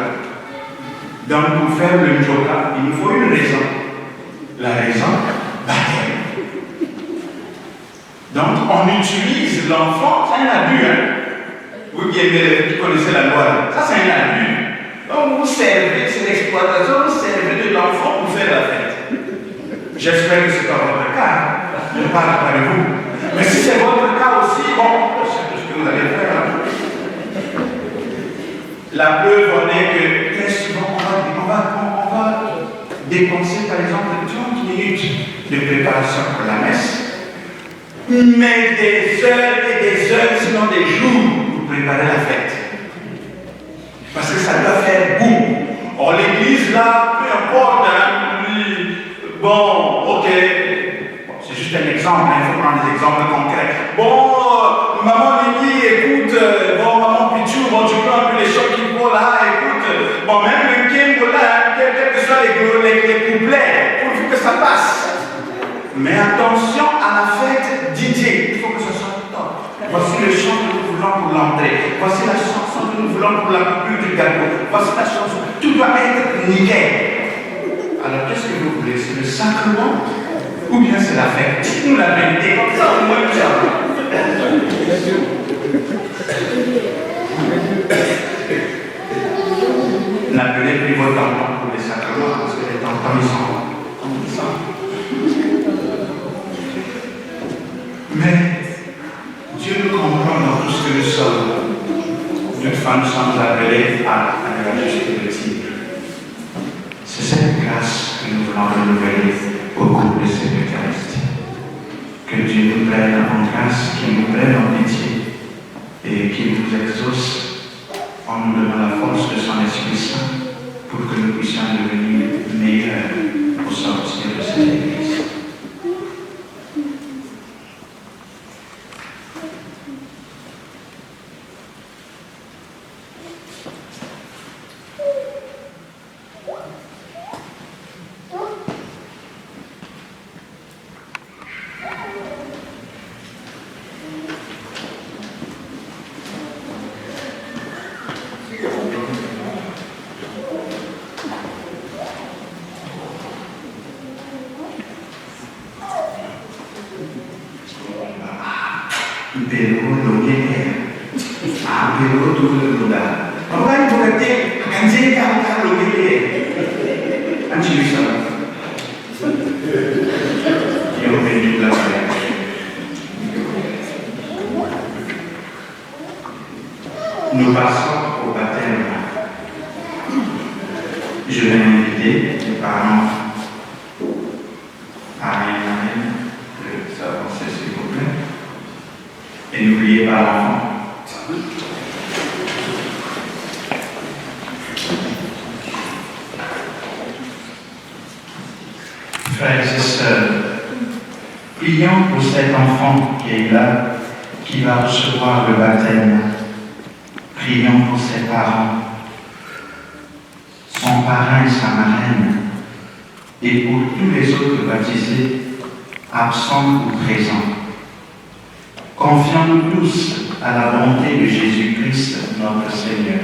Donc pour faire le njoka, il nous faut une raison. La raison, baptême. Donc on utilise l'enfant, c'est un abus, hein? Vous qui connaissez la loi, ça c'est un abus. Donc vous servez, c'est l'exploitation, vous servez de l'enfant pour faire la fête. J'espère que ce n'est pas votre cas. Je ne parle pas de vous. Mais si c'est votre cas aussi, bon, c'est tout ce que vous allez faire. La preuve en est que très souvent, on va dépenser par exemple 30 minutes de préparation pour la messe, mais des heures et des heures, sinon des jours, pour préparer la fête. Parce que ça doit faire boum. Or, l'église là, peu importe, bon, ok, c'est juste un exemple, il faut prendre des exemples concrets. Bon, maman Lily, écoute, bon, maman Pichou, bon, tu prends un peu les choses qu'il faut là, écoute, bon, même le game là, quels que soient les couplets, il faut que ça passe. Mais attention à la fête DJ, il faut que ça soit top. Voici le chant que nous voulons pour l'entrée, voici la chanson que nous voulons pour la coupure du gâteau, voici la chanson, tout doit être nickel. Alors qu'est-ce que vous voulez? C'est le sacrement ou bien c'est la fête? Dites-nous la vérité, comme ça au moins nous savons. N'appelez plus votre enfant pour les sacrements parce que les enfants ils sont. Mais Dieu nous comprend dans tout ce que nous sommes. Toutefois, nous sommes appelés à la juste de titre. C'est cette grâce que nous voulons renouveler au cours de cette Eucharistie. Que Dieu nous prenne en grâce, qu'il nous prenne en pitié et qu'il nous exauce en nous donnant la force de son Esprit Saint pour que nous puissions devenir meilleurs au sortir de cette Église. Nous passons au baptême. Je vais inviter les parents à s'avancer s'il vous plaît. Et n'oubliez pas l'enfant. Frères et sœurs, prions pour cet enfant qui est là, qui va recevoir le baptême. Prions pour ses parents, son parrain et sa marraine, et pour tous les autres baptisés, absents ou présents. Confions-nous tous à la bonté de Jésus-Christ, notre Seigneur.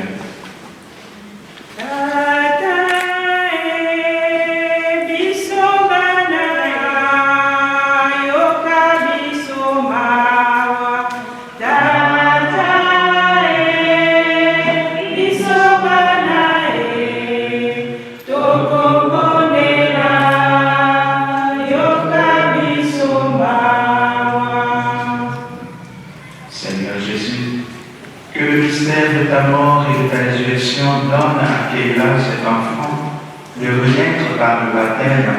De renaître par le baptême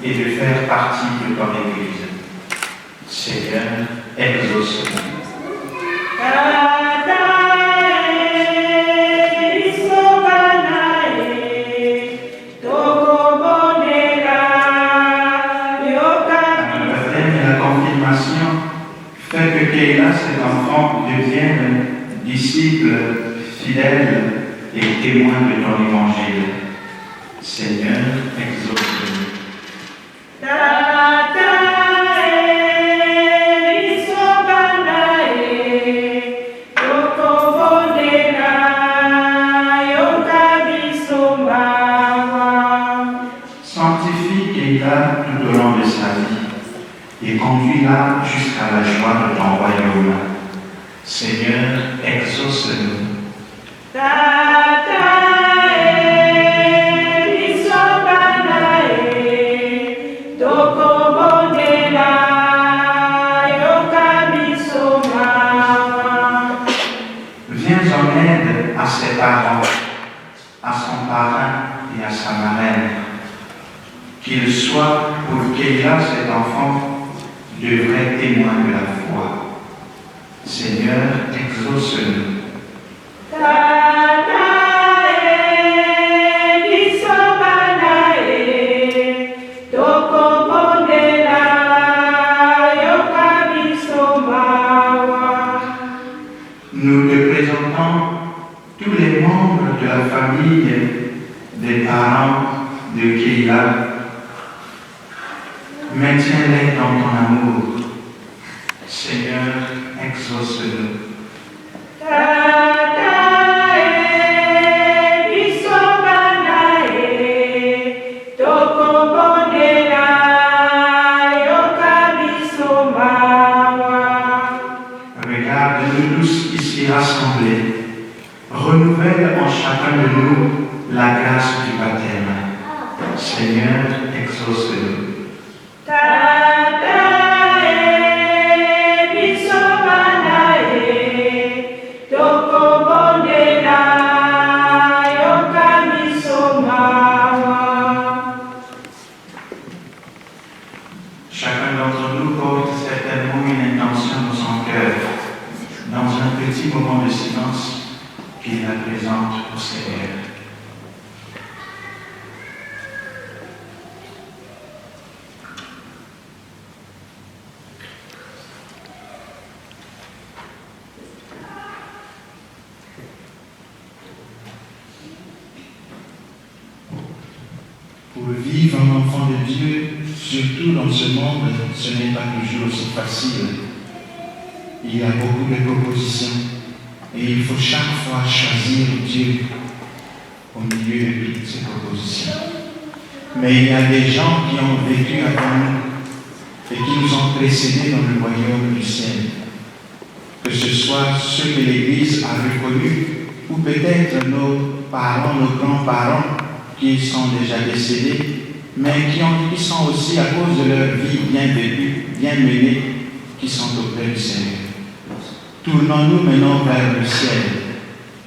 et de faire partie de ton Église. Seigneur, exauce-nous. Le baptême et la confirmation fait que Kéla, cet enfant, devienne disciple fidèle et témoin de ton évangile. Seigneur, exauce-nous. Sanctifie Kéla tout au long de sa vie et conduis-la jusqu'à la joie de ton royaume. Seigneur, exauce-nous. Viens en aide à ses parents sa marraine. Qu'il soit pour Keila, cet enfant, de vrais témoins de la foi. Seigneur, exauce-nous. Nous te présentons tous les membres de la famille, des parents de Keila. Maintiens-les dans ton amour. Seigneur, exauce-nous. Regarde-nous tous ici rassemblés. Renouvelle en chacun de nous la grâce du baptême. Seigneur, exauce-nous. Chacun d'entre nous porte certainement une intention dans son cœur, dans un petit moment de silence qu'il la présente au Seigneur. Pour vivre un enfant de Dieu, surtout dans ce monde, ce n'est pas toujours aussi facile. Il y a beaucoup de propositions et il faut chaque fois choisir Dieu au milieu de toutes ces propositions. Mais il y a des gens qui ont vécu avant nous et qui nous ont précédés dans le royaume du ciel. Que ce soit ceux que l'Église a reconnus ou peut-être nos parents, nos grands-parents qui sont déjà décédés, mais qui sont aussi, à cause de leur vie bien vécue, bien menée, qui sont auprès du Seigneur. Tournons-nous maintenant vers le ciel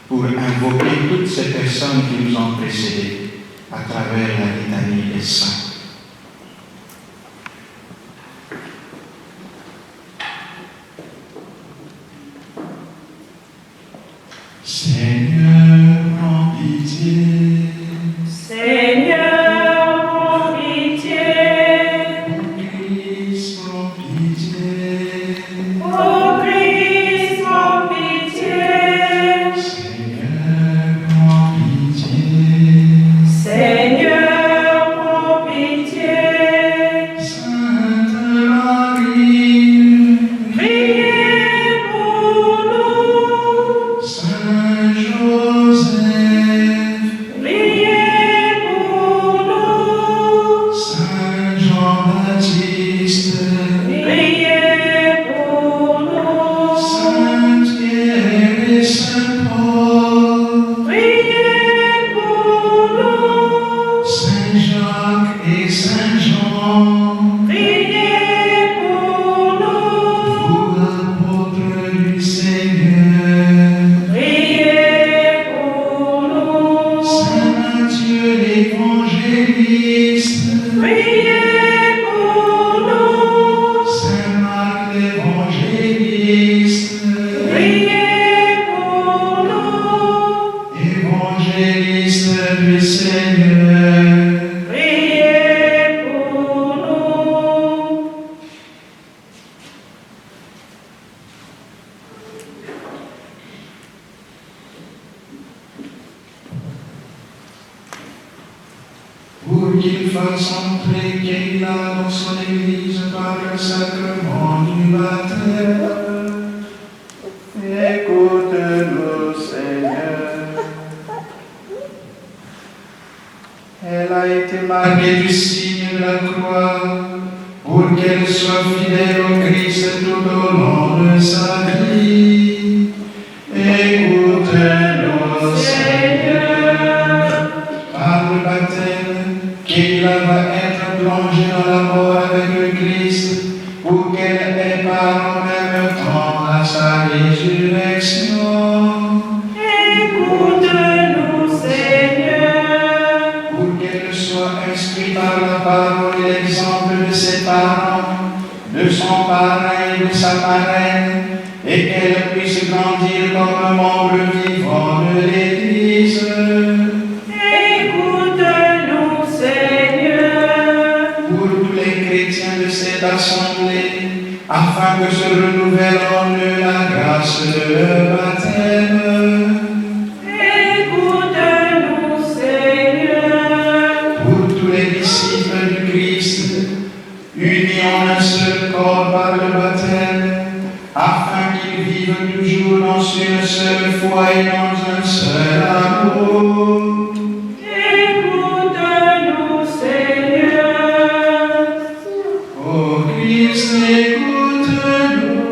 pour invoquer toutes ces personnes qui nous ont précédés à travers la litanie des saints. Seigneur, prends pitié. Pour qu'il fasse entrer Keila dans son église par le sacrement du baptême. Écoute-nous, Seigneur. Elle a été marquée du signe de la croix pour qu'elle soit fidèle au Christ tout au long de sa vie. Écoute-nous, Seigneur. Par le baptême, Keila va être plongée dans la mort avec le Christ pour qu'elle ait part en même temps à sa résurrection. Écoute-nous, Seigneur. Pour qu'elle instruit par la parole et l'exemple de ses parents, de son parrain et de sa marraine, et qu'elle puisse grandir comme un membre vivant de l'Église. Écoute-nous, Seigneur. Pour tous les chrétiens de cette assemblée, afin que se renouvelle en eux la grâce de leur baptême. Écoute-nous, Seigneur. Pour tous les disciples du Christ, unis en un seul corps par le baptême, afin qu'ils vivent toujours dans une seule foi et dans un seul amour. Écoute-nous, Seigneur. Ô Christ, écoute-nous.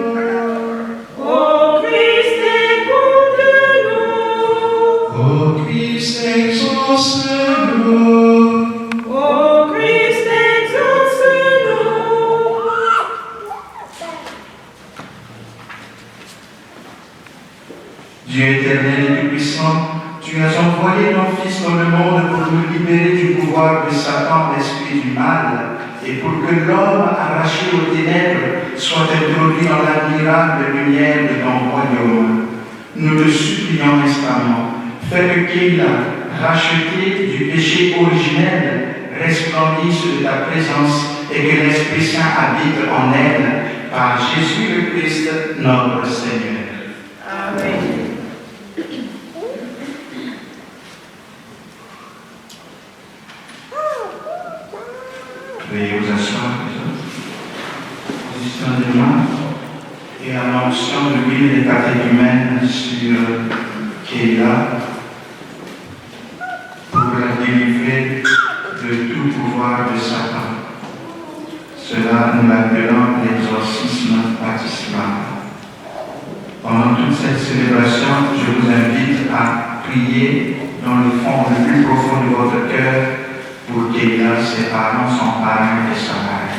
Ô Christ, écoute-nous. Ô Christ, exauce-nous. Ô Christ, exauce-nous. Dieu éternel et tout-puissant, tu as envoyé ton Fils dans le monde pour nous libérer du pouvoir de Satan, l'esprit du mal, et pour que l'homme arraché aux ténèbres soit introduit dans l'admirable lumière de ton royaume. Nous te supplions instamment, fais que Keila, racheté du péché originel, resplendisse de ta présence et que l'Esprit Saint habite en elle, par Jésus le Christ, notre Seigneur. Amen. Veuillez vous asseoir, les autres. Position des mains et la mention de l'huile des catéchumènes sur Keila pour la délivrer de tout pouvoir de Satan. Cela, nous l'appelons l'exorcisme baptismal. Pendant toute cette célébration, je vous invite à prier dans le fond le plus profond de votre cœur pour Keila, ses parents, son parrain et sa marraine.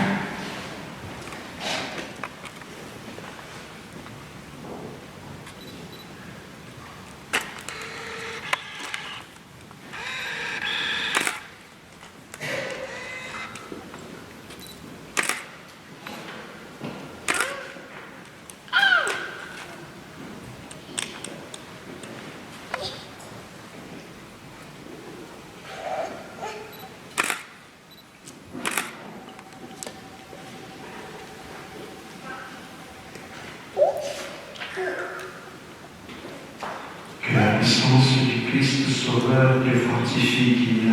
Que la puissance du Christ Sauveur te fortifie, qu'il a,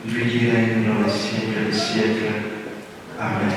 lui qui règne dans les siècles des siècles. Amen.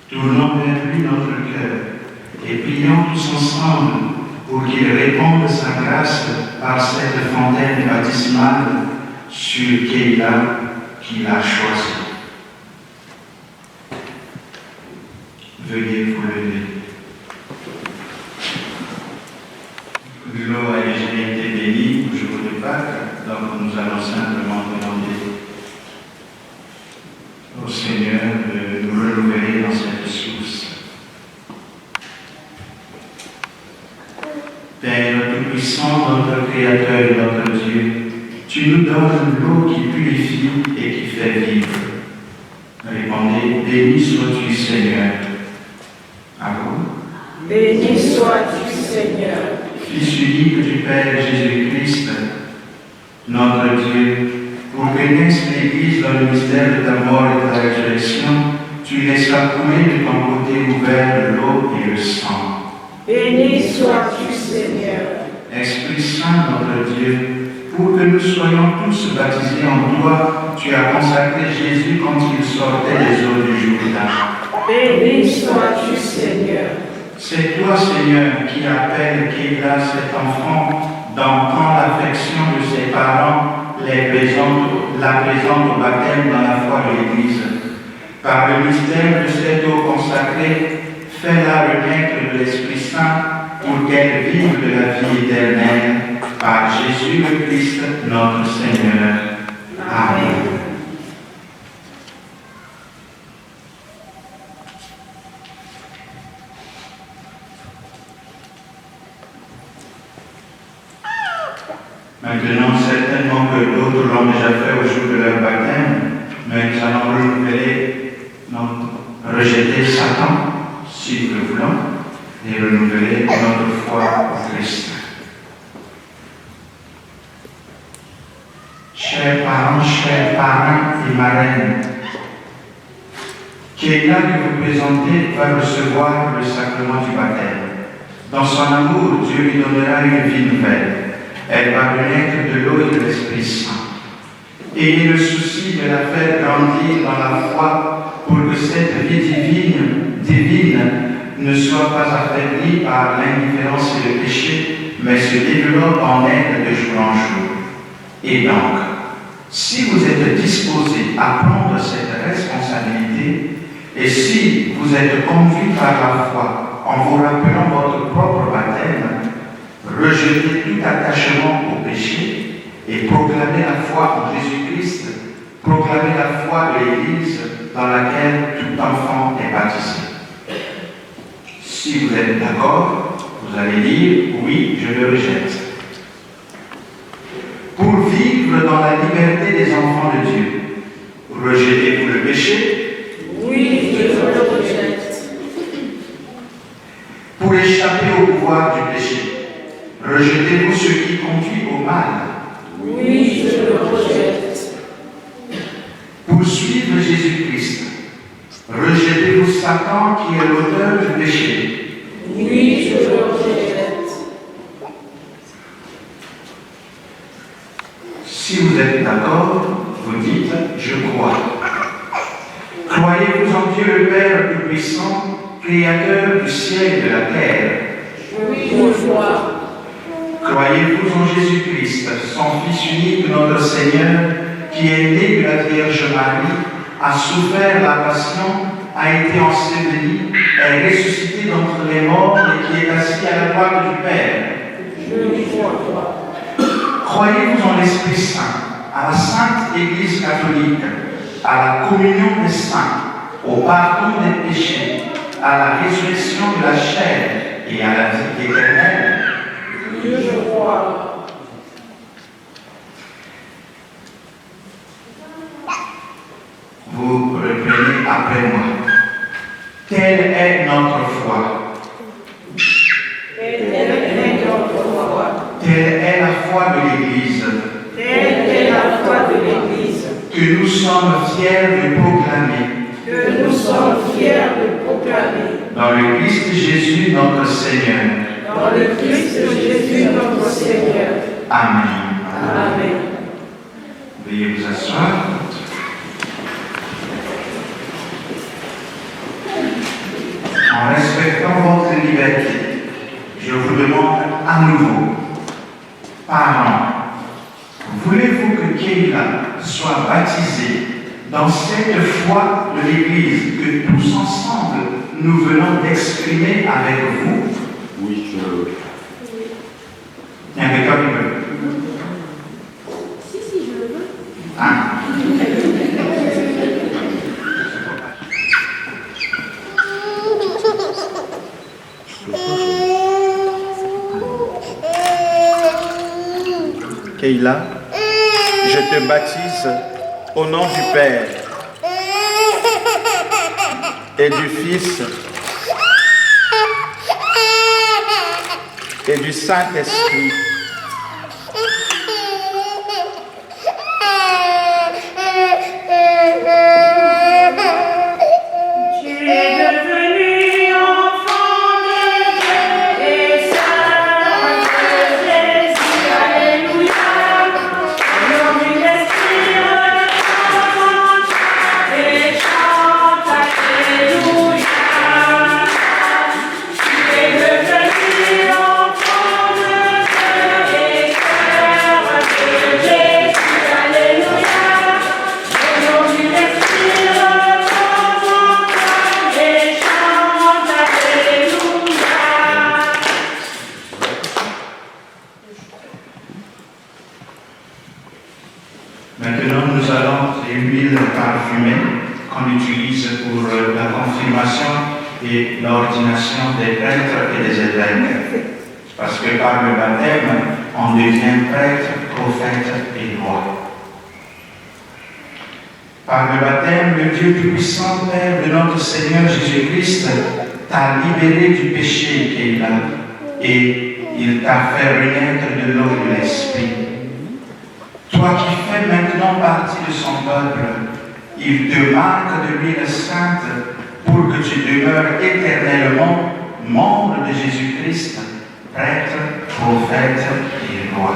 Tournons vers lui notre cœur et prions tous ensemble pour qu'il réponde sa grâce par cette fontaine baptismale sur Keila qu'il a choisie. Veuillez vous lever. L'eau a déjà été bénie le jour de Pâques, donc nous allons simplement demander au Seigneur de nous renouveler dans cette source. Père Tout-Puissant, notre Créateur et notre Dieu, tu nous donnes l'eau qui purifie et qui fait vivre. Répondez, béni sois-tu Seigneur. À vous. Béni sois-tu, Seigneur. Fils unique du Père Jésus-Christ, notre Dieu, pour que naisse l'Église dans le mystère de ta mort et de ta résurrection, tu laisseras couler de ton côté ouvert l'eau et le sang. Béni sois-tu, Seigneur. Esprit Saint, notre Dieu, pour que nous soyons tous baptisés en toi, tu as consacré Jésus quand il sortait des eaux du Jourdain. Béni sois-tu, Seigneur. C'est toi, Seigneur, qui appelles Keila, cet enfant donc quand l'affection de ses parents la présente au baptême dans la foi de l'Église. Par le mystère de cette eau consacrée, fais-la renaître de l'Esprit Saint pour qu'elle vive de la vie éternelle. Par Jésus le Christ, notre Seigneur. Amen. Maintenant, certainement que d'autres l'ont déjà fait au jour de leur baptême, mais nous allons rejeter Satan, si nous le voulons, et renouveler notre foi au Christ. Chers parents et marraines, Keila que vous présentez va recevoir le sacrement du baptême. Dans son amour, Dieu lui donnera une vie nouvelle. Elle va renaître de l'eau et de l'Esprit Saint. Ayez le souci de la faire grandir dans la foi pour que cette vie divine ne soit pas affaiblie par l'indifférence et le péché, mais se développe en elle de jour en jour. Et donc, si vous êtes disposé à prendre cette responsabilité, et si vous êtes conduit par la foi en vous rappelant votre propre baptême, rejetez tout attachement au péché et proclamez la foi en Jésus-Christ, proclamez la foi de l'Église dans laquelle tout enfant est baptisé. Si vous êtes d'accord, vous allez dire « oui, je le rejette ». Pour vivre dans la liberté des enfants de Dieu, rejetez-vous le péché? Oui, je le rejette. Pour échapper au pouvoir du péché, rejetez-vous ce qui conduit au mal? Oui, je le rejette. Pour suivre Jésus-Christ, rejetez-vous Satan qui est l'auteur du péché? Oui, je le rejette. Si vous êtes d'accord, vous dites « je crois ». Croyez-vous en Dieu le Père Tout-Puissant, Créateur du ciel et de la terre? Oui, je crois. Croyez-vous en Jésus-Christ, son Fils unique, notre Seigneur, qui est né de la Vierge Marie, a souffert la passion, a été enseveli, est ressuscité d'entre les morts et qui est assis à la droite du Père? Je crois. Croyez-vous en l'Esprit Saint, à la Sainte Église catholique, à la communion des saints, au pardon des péchés, à la résurrection de la chair et à la vie éternelle? Je crois. Vous reprenez après moi. Telle est notre foi. Telle est notre foi. Telle est la foi de l'Église. Telle est la foi de l'Église. Que nous sommes fiers de proclamer. Que nous sommes fiers de proclamer. Dans le Christ Jésus, notre Seigneur. Dans le Christ Jésus, notre Seigneur. Amen. Amen. Veuillez vous asseoir. En respectant votre liberté, je vous demande à nouveau, parents, voulez-vous que Keila soit baptisée dans cette foi de l'Église que tous ensemble nous venons d'exprimer avec vous? Oui, je le veux. Il y a quelqu'un qui veut? Si, je le veux. Ah. Keila, je te baptise au nom du Père et du Fils et du Saint-Esprit. Alléluia. Maintenant, nous allons les huiles parfumées qu'on utilise pour la confirmation et l'ordination des prêtres et des évêques. Parce que par le baptême, on devient prêtre, prophète et roi. Par le baptême, le Dieu Tout-Puissant, Père de notre Seigneur Jésus-Christ, t'a libéré du péché qu'il a et il t'a fait renaître de l'eau et de l'esprit. Toi qui fais maintenant partie de son peuple, il te marque de l'huile sainte pour que tu demeures éternellement membre de Jésus-Christ, prêtre, prophète et roi.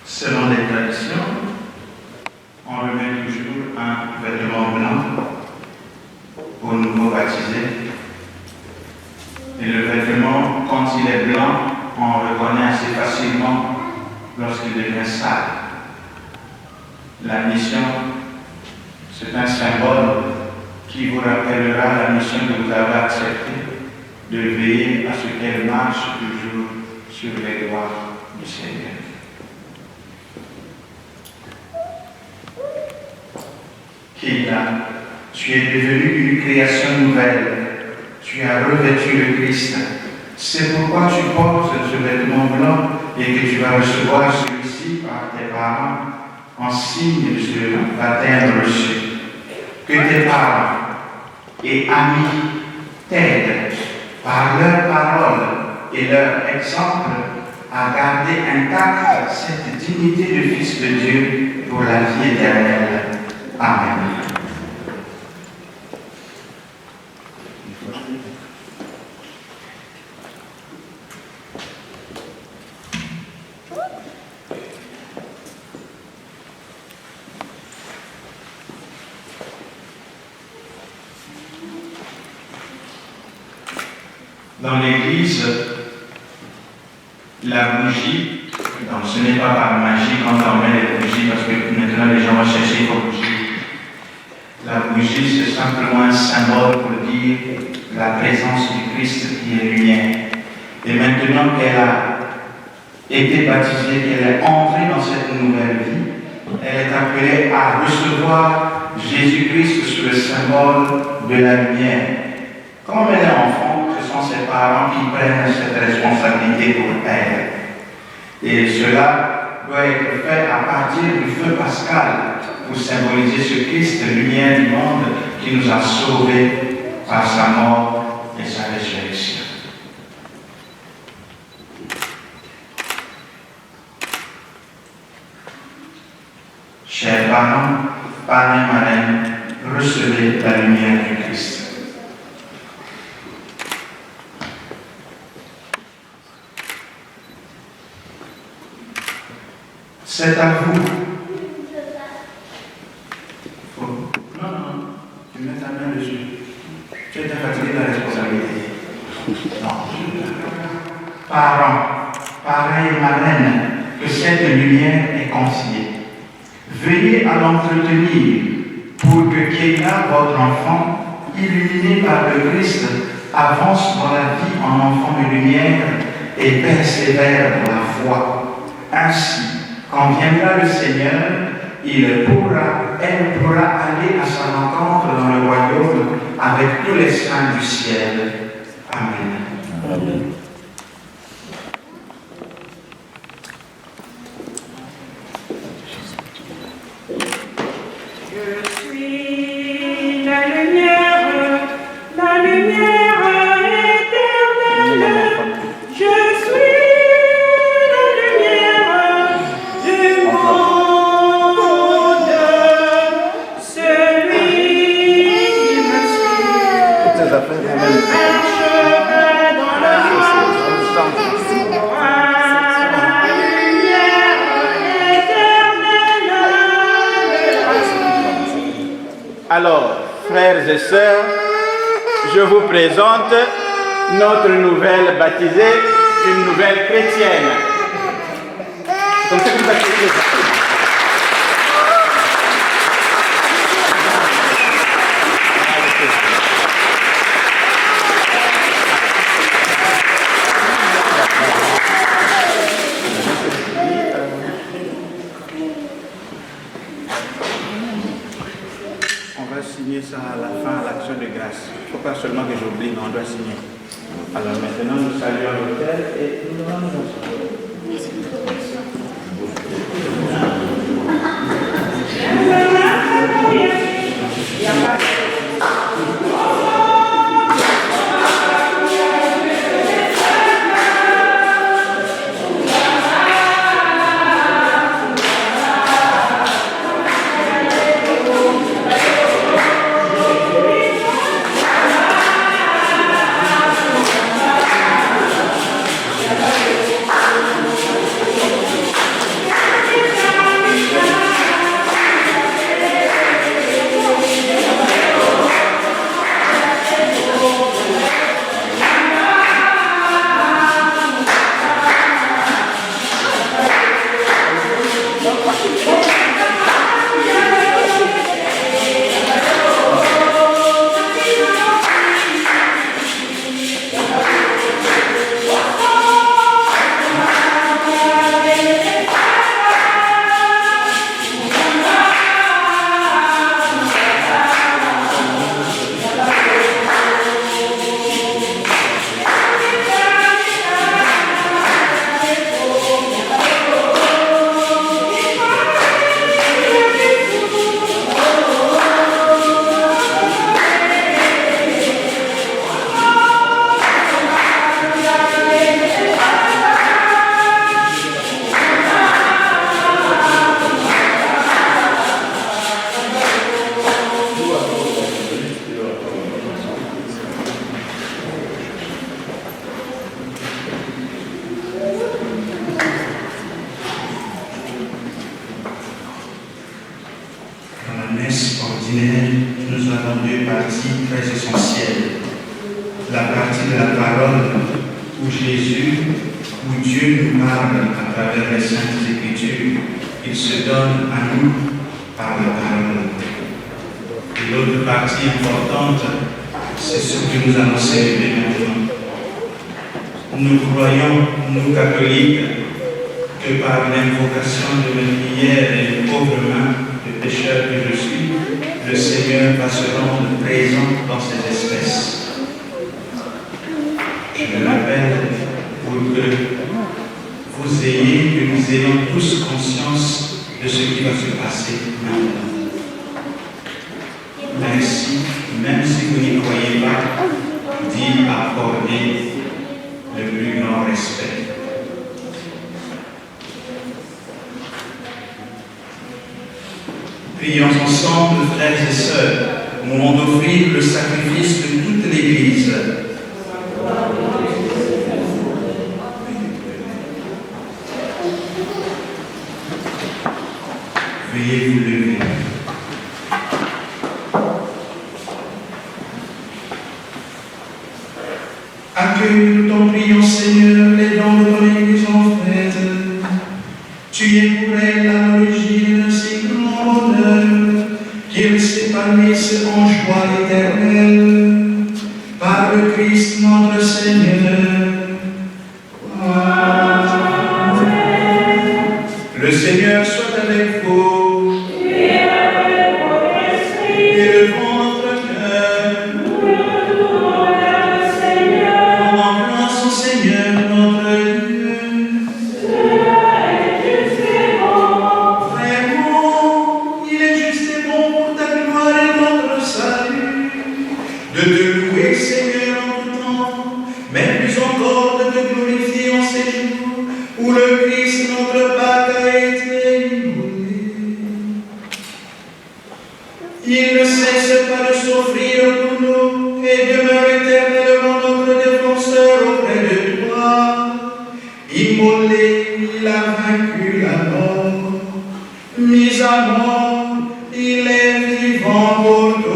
Selon les traditions, on remet toujours un vêtement blanc au nouveau baptisé. Et le vêtement, quand il est blanc, on reconnaît assez facilement lorsqu'il devient sale. La mission, c'est un symbole qui vous rappellera la mission que vous avez acceptée, de veiller à ce qu'elle marche toujours sur les doigts du Seigneur. Keïla, tu es devenu une création nouvelle. Tu as revêtu le Christ. C'est pourquoi tu portes ce vêtement blanc et que tu vas recevoir celui-ci par tes parents en signe de ce baptême reçu. Que tes parents et amis t'aident par leurs paroles et leur exemple à garder intacte cette dignité de fils de Dieu pour la vie éternelle. Amen. Dans l'Église, la bougie, donc ce n'est pas par magie quand on met les bougies, parce que maintenant les gens vont chercher vos bougies. La bougie, c'est simplement un symbole pour dire la présence du Christ qui est lumière. Et maintenant qu'elle a été baptisée, qu'elle est entrée dans cette nouvelle vie, elle est appelée à recevoir Jésus-Christ sous le symbole de la lumière. Comme elle est enfant, ce sont ses parents qui prennent cette responsabilité pour elle. Et cela doit être fait à partir du feu pascal pour symboliser ce Christ, lumière du monde, qui nous a sauvés par sa mort et sa résurrection. Chers parents, parrains, marraines, recevez la lumière du Christ. C'est à vous. Non, tu mets ta main dessus. Tu es fatigué de la responsabilité. Non. Parents, parrains et marraines, que cette lumière est confiée. Veuillez à l'entretenir pour que Keïla, votre enfant, illuminé par le Christ, avance dans la vie en enfant de lumière et persévère dans la foi. Ainsi, quand viendra le Seigneur, elle pourra aller à sa rencontre dans le royaume avec tous les saints du ciel. Amen. Amen. Je suis la lumière éternelle. Je suis la lumière du monde. Celui qui me suit marchera dans la lumière éternelle. Alors, frères et sœurs, je vous présente notre nouvelle baptisée, une nouvelle chrétienne. C'est comme ça que nous baptisons les gens. On va signer ça à la fin, à l'action de grâce. Il ne faut pas seulement que j'oublie, mais on doit signer. Alors maintenant, nous saluons l'autel et nous nous rendons ensemble. Nous avons deux parties très essentielles. La partie de la parole où Jésus, où Dieu nous parle à travers les Saintes Écritures. Il se donne à nous par la parole. Et l'autre partie importante, c'est ce que nous allons célébrer maintenant. Nous croyons, nous catholiques, que par l'invocation de mes prières et une pauvre main de pécheur que je suis, le Seigneur va se rendre présent dans ces espèces. Je le rappelle pour que vous ayez, que nous ayons tous conscience de ce qui va se passer maintenant. Merci, même si vous n'y croyez pas, d'y accorder le plus grand respect. Prions ensemble, frères et sœurs, au moment d'offrir le sacrifice de toute l'Église. Veuillez vous lever. Accueille, nous t'en prions, Seigneur, les dons de ton Église en fait. Tu es pour elle à l'origine d'un si grand bonheur, qu'il s'épanouisse en joie éternelle, par le Christ notre Seigneur. Amen. Le Seigneur soit avec vous. Et avec votre esprit. Élevons notre cœur. Nous le tournons vers le Seigneur. Rendons grâce au Seigneur notre Dieu. Cela est juste et bon. Vraiment, il est juste et bon pour ta gloire et notre salut, de te louer, Seigneur, en tout temps, mais plus encore de te glorifier en ces jours où le Christ, notre Pâque, a été immolé. Il ne cesse pas de s'offrir pour nous et demeure éternellement notre défenseur auprès de toi. Immolé, il a vaincu la mort. Mis à mort, il est vivant pour toi.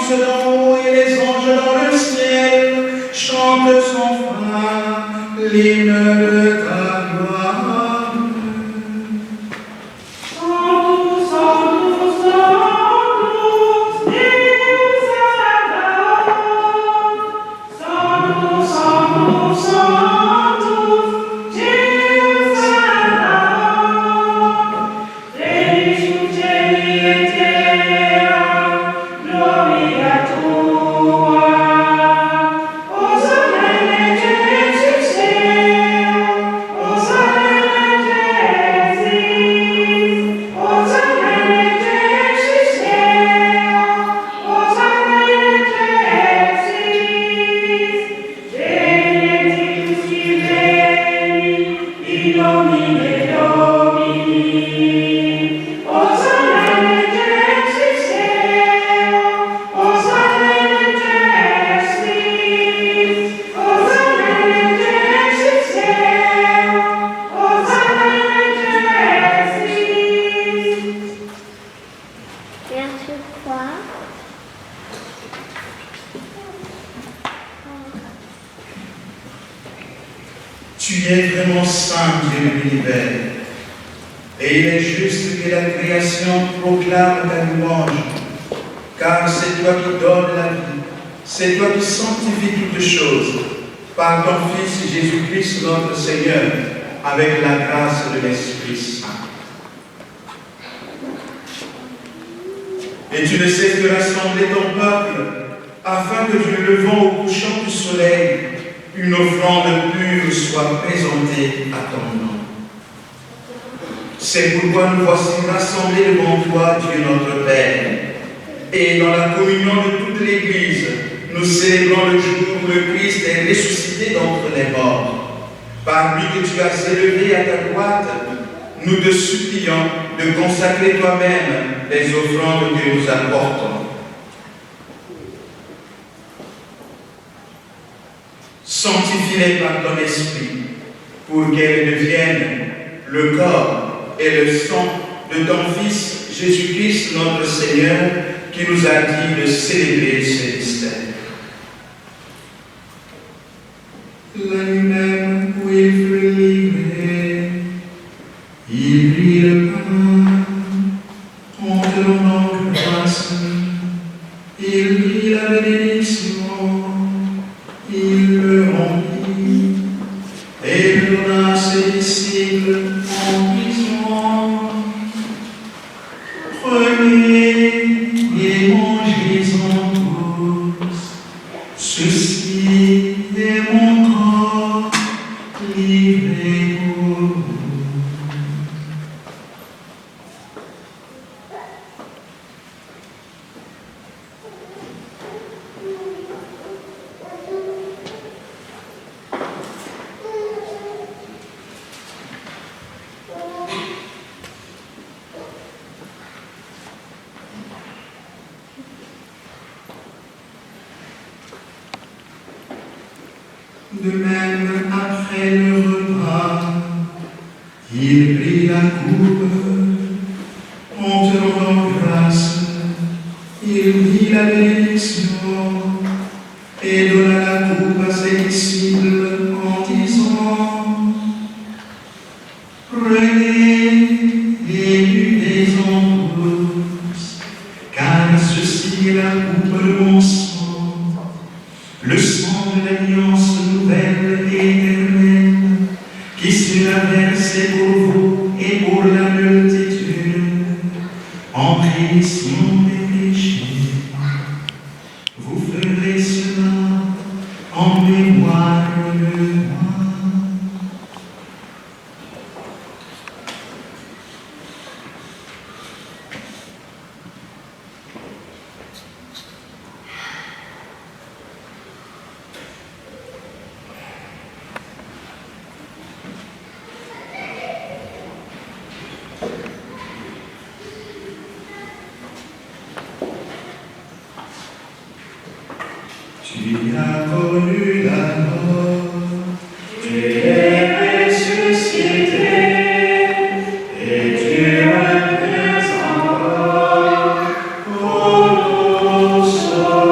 puissance d'en haut et les anges dans le ciel chantent sans fin l'hymne de ta gloire. Tu es vraiment saint, Dieu de l'univers, et il est juste que la création proclame ta louange, car c'est toi qui donnes la vie, c'est toi qui sanctifies toutes choses, par ton Fils Jésus-Christ notre Seigneur, avec la grâce de l'Esprit Saint. Et tu ne cesses de rassembler ton peuple, afin que du levant au couchant du soleil, une offrande pure soit présentée à ton nom. C'est pourquoi nous voici rassemblés devant toi, Dieu notre Père, et dans la communion de toute l'Église, nous célébrons le jour où le Christ est ressuscité d'entre les morts. Par lui que tu as élevé à ta droite, nous te supplions de consacrer toi-même les offrandes que nous apportons. Sanctifie-les par ton esprit, pour qu'elles deviennent le corps et le sang de ton Fils Jésus-Christ notre Seigneur, qui nous a dit de célébrer ces mystères. La nuit même où il fut livré, il prit le pain, en te donnant grâce, il prit la bénédiction, il le remplit et le donna à ses disciples en disant: Prenez et mangez-en tous, ceci est mon corps livré pour vous. De même, après le repas, il prit la coupe, en te rendant grâce, il dit la bénédiction et donna la coupe à ses disciples en disant: Prenez et buvez-en tous, car ceci est la coupe de mon sang, le sang de l'alliance nouvelle et éternelle, qui sera versé pour vous et pour la multitude, en rémission des péchés. Vous ferez cela en mémoire de moi. Tu as connu la mort, tu es ressuscité, et tu reviens encore pour nous sauver.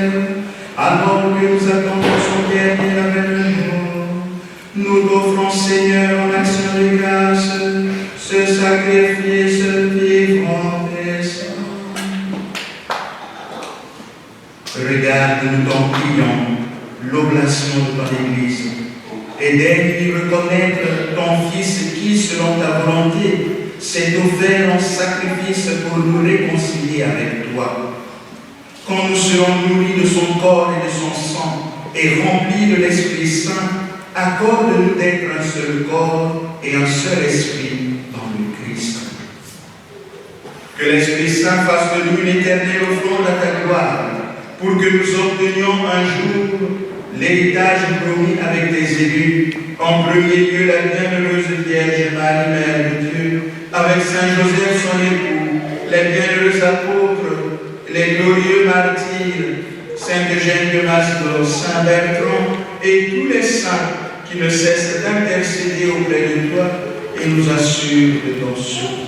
terre, alors que nous attendons son dernier avènement. Nous t'offrons, Seigneur, en action de grâce, ce sacrifice vivant et saint. Regarde, nous t'en prions, l'oblation de ton Église, et daigne reconnaître ton Fils qui, selon ta volonté, s'est offert en sacrifice pour nous réconcilier avec toi. Quand nous serons nourris de son corps et de son sang et remplis de l'Esprit Saint, accorde-nous d'être un seul corps et un seul esprit dans le Christ. Que l'Esprit Saint fasse de nous une éternelle offrande à ta gloire, pour que nous obtenions un jour l'héritage promis avec tes élus, en premier lieu la bienheureuse Vierge Marie, Mère de Dieu, avec Saint Joseph son époux, les bienheureux apôtres, les glorieux martyrs, Saint Eugène de Maslon, Saint Bertrand et tous les saints qui ne cessent d'intercéder auprès de toi et nous assurent de ton secours.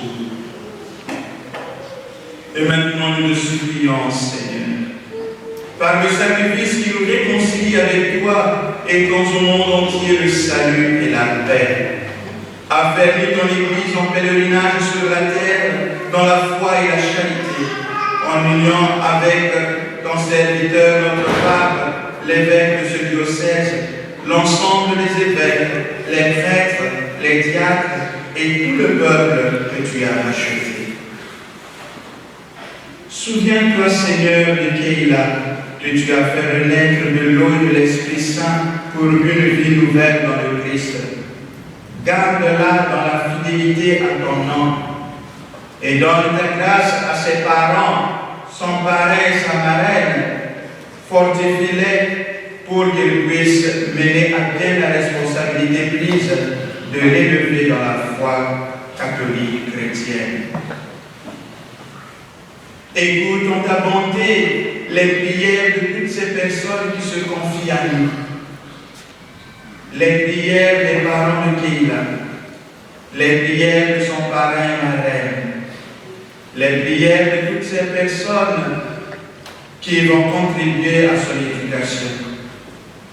Et maintenant nous te supplions, Seigneur, par le sacrifice qui nous réconcilie avec toi et dans au monde entier le salut et la paix. Affermis ton Église en pèlerinage sur la terre, dans la foi et la charité, en union avec ton serviteur, notre pape, l'évêque de ce diocèse, l'ensemble des évêques, les prêtres, les diacres et tout le peuple que tu as racheté. Souviens-toi, Seigneur, de Keïla, que tu as fait renaître de l'eau et de l'Esprit Saint pour une vie nouvelle dans le Christ. Garde-la dans la fidélité à ton nom et donne ta grâce à ses parents, son parrain et sa marraine. Fortifie-les pour qu'ils puissent mener à bien la responsabilité prise de l'élever dans la foi catholique chrétienne. Écoute en ta bonté les prières de toutes ces personnes qui se confient à nous. Les prières des parents de Keïla, les prières de son parrain et marraine, les prières de toutes ces personnes qui vont contribuer à son éducation.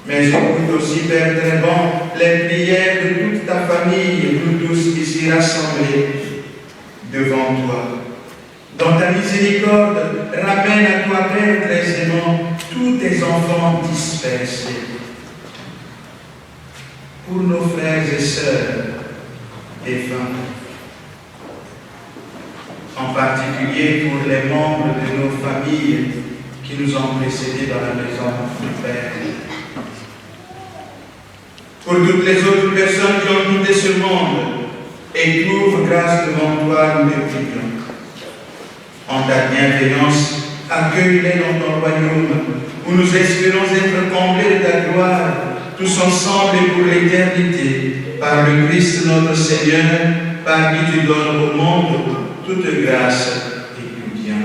Mais écoute aussi, Père très bon, les prières de toute ta famille, nous tous ici rassemblés devant toi. Dans ta miséricorde, ramène à toi, Père très aimant, tous tes enfants dispersés. Pour nos frères et sœurs défunts, en particulier pour les membres de nos familles qui nous ont précédés dans la maison du Père. Pour toutes les autres personnes qui ont quitté ce monde et trouvent grâce devant toi, nous te prions. En ta bienveillance, accueille-les dans ton royaume, où nous espérons être comblés de ta gloire, tous ensemble et pour l'éternité, par le Christ notre Seigneur, par qui tu donnes au monde toute grâce et tout bien.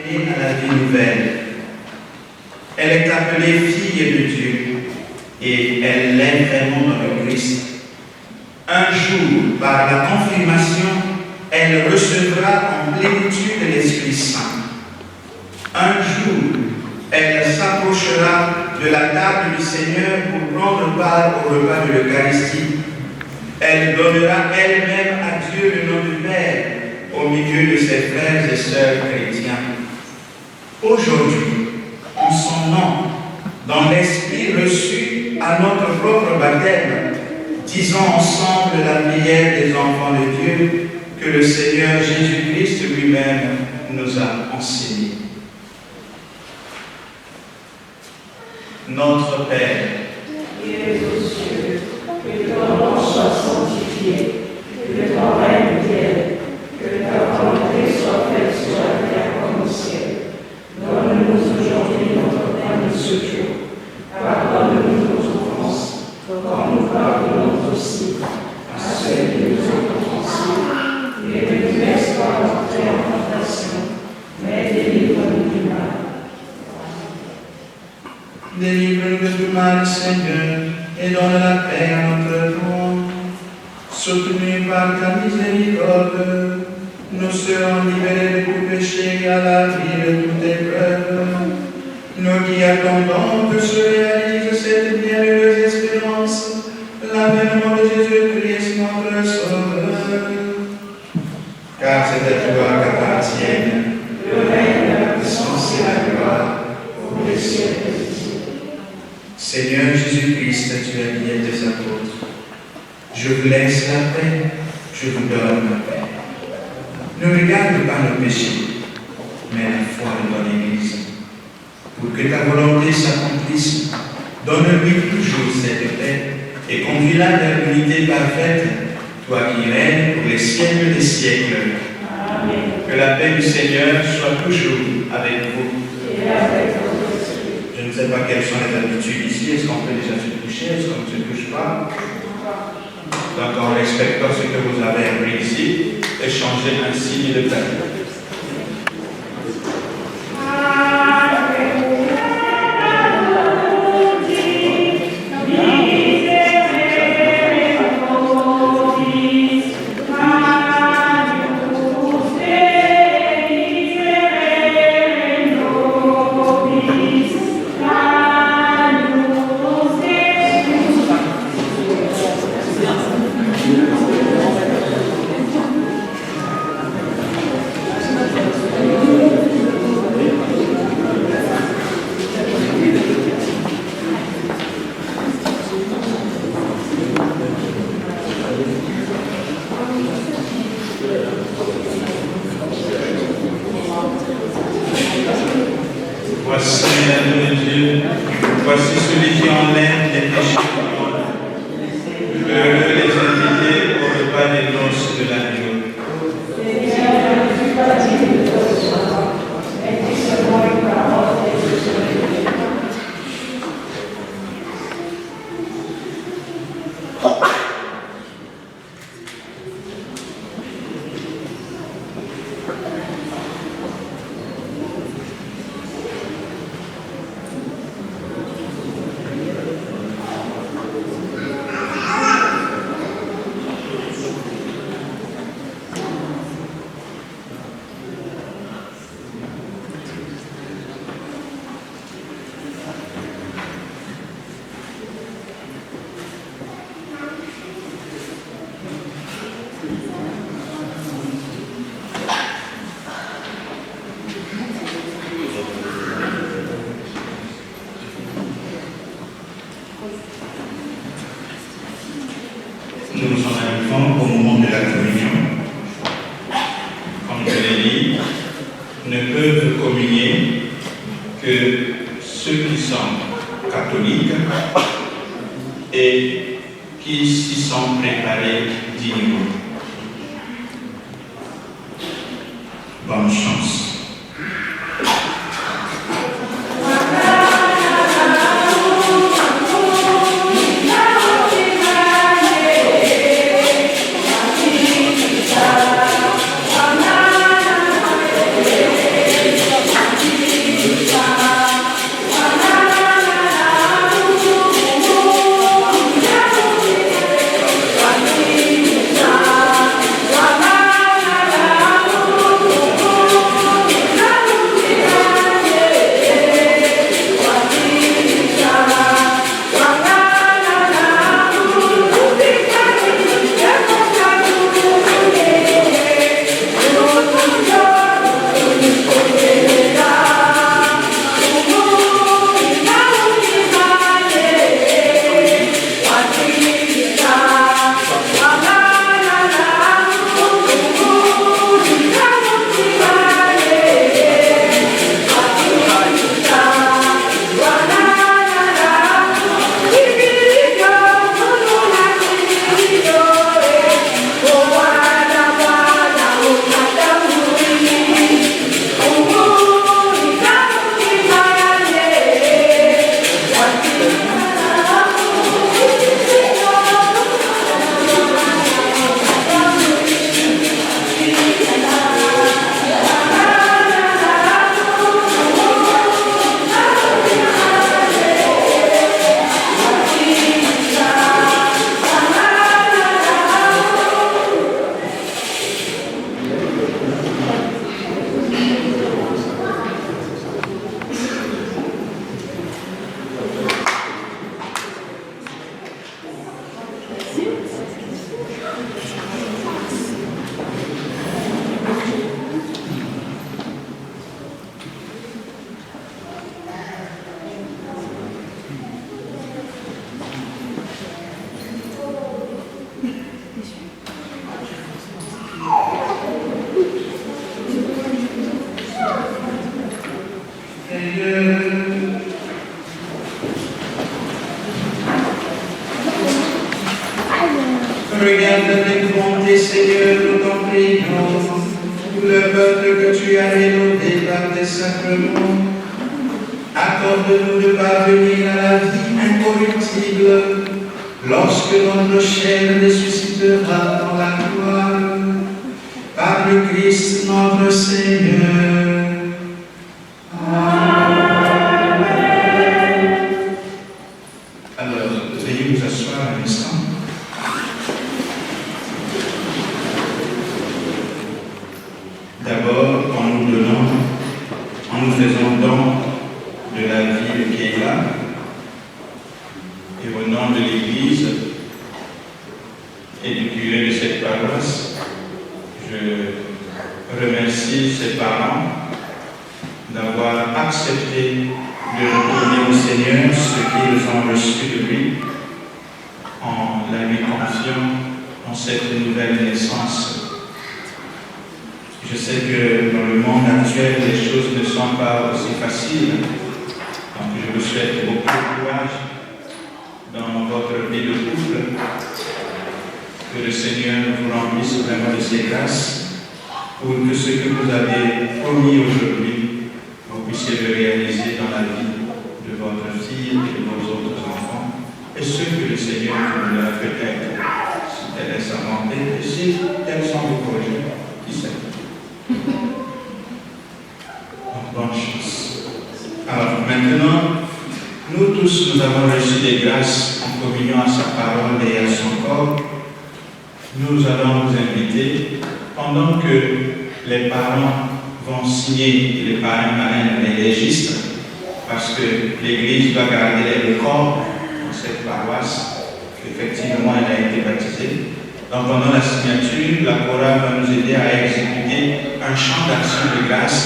À la vie nouvelle. Elle est appelée fille de Dieu et elle l'est vraiment dans le Christ. Un jour, par la confirmation, elle recevra en plénitude l'Esprit Saint. Un jour, elle s'approchera de la table du Seigneur pour prendre part au repas de l'Eucharistie. Elle donnera elle-même à Dieu le nom du Père au milieu de ses frères et sœurs chrétiens. Aujourd'hui, en son nom, dans l'esprit reçu à notre propre baptême, disons ensemble la prière des enfants de Dieu que le Seigneur Jésus-Christ lui-même nous a enseignée. Notre Père, qui es aux cieux, que ton nom soit sanctifié, que ton règne vienne, que ta volonté soit faite sur la terre comme au ciel. Donne-nous aujourd'hui notre pain de ce jour. Pardonne-nous nos offenses, comme nous pardonnons aussi à ceux qui nous ont offensés. Et ne nous laisse pas entrer en tentation, mais délivre-nous du mal. Délivre-nous de tout mal, Seigneur, et donne la paix à notre monde. Soutenus par ta miséricorde, nous serons libérés de tout péché à la vie de toute épreuve. Nous qui attendons que se réalise cette bienheureuse espérance, l'avènement de Jésus-Christ, notre Sauveur. Car c'est à toi qu'appartiennent le règne, la puissance et la gloire pour les siècles. Seigneur Jésus-Christ, tu as dit à tes apôtres, je vous laisse la paix, je vous donne la paix. Ne regarde pas nos péchés, mais la foi de ton Église. Pour que ta volonté s'accomplisse, donne-lui toujours cette paix et conduis-la vers l'unité parfaite, toi qui règnes pour les siècles des siècles. Amen. Que la paix du Seigneur soit toujours avec vous. Et avec votre esprit. Je ne sais pas quelles sont les habitudes ici. Est-ce qu'on peut déjà se coucher? Est-ce qu'on ne se couche pas? Donc, en respectant ce que vous avez appris ici, échangez un signe de paix. Voici l'agneau de Dieu, voici celui qui enlève les péchés du monde. Heureux les invités au repas des noces de l'agneau. Seigneur, je ne suis pas digne de te recevoir, mais dis seulement une parole et je serai guéri. Nous nous en arrivons au moment de la communion. Comme je l'ai dit, ne peuvent communier que ceux qui sont catholiques et qui s'y sont préparés dignement. Bonne chance. peuple que tu as rénové par tes sacrements, accorde-nous de parvenir à la vie incorruptible lorsque notre chair ressuscitera dans la gloire. Par le Christ notre Seigneur. Amen. Alors, veuillez vous asseoir un instant. D'abord, en nous faisant don de la vie de Keila, et au nom de l'Église et du curé de cette paroisse, je remercie ses parents d'avoir accepté de retourner au Seigneur ce qu'ils ont reçu de lui en la lui confiant en cette nouvelle naissance. Je sais que dans le monde actuel, les choses ne sont pas aussi faciles. Donc je vous souhaite beaucoup de courage dans votre vie de couple. Que le Seigneur vous remplisse vraiment de ses grâces pour que ce que vous avez promis aujourd'hui, vous puissiez le réaliser dans la vie de votre fille et de vos autres enfants, et ce que le Seigneur vous l'a peut-être, si tel est sa volonté, et si tels sont vos projets, qui sait. Donc, bonne chance. Alors maintenant, nous tous, nous avons reçu des grâces en communion à sa parole et à son corps. Nous allons vous inviter, pendant que les parents vont signer, les parrains, les registres, parce que l'Église doit garder le corps dans cette paroisse, effectivement elle a été baptisée. Donc pendant la signature, la chorale va nous aider à exécuter un chant d'action de grâce,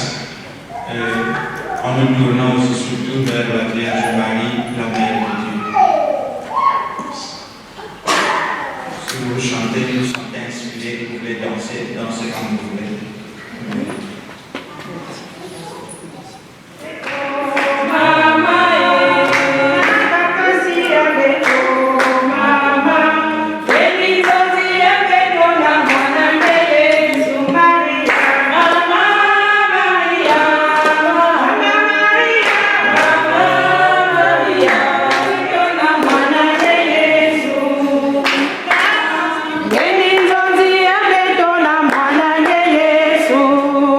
en nous tournant aussi surtout vers la Vierge Marie, la Mère de Dieu. Si vous chantez, vous sentez inspiré, vous voulez danser comme vous voulez. Yesu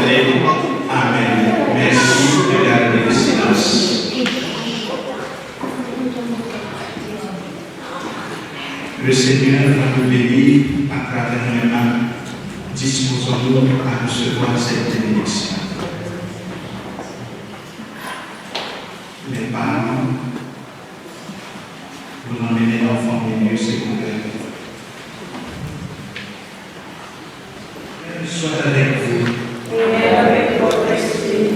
éternelle. Amen. Merci de garder le silence. Le Seigneur va nous bénir à travers les mains. Disposons-nous à recevoir cette bénédiction. Les parents, vous emmenez l'enfant au milieu, s'il vous plaît. Soit avec vous. Et avec votre esprit.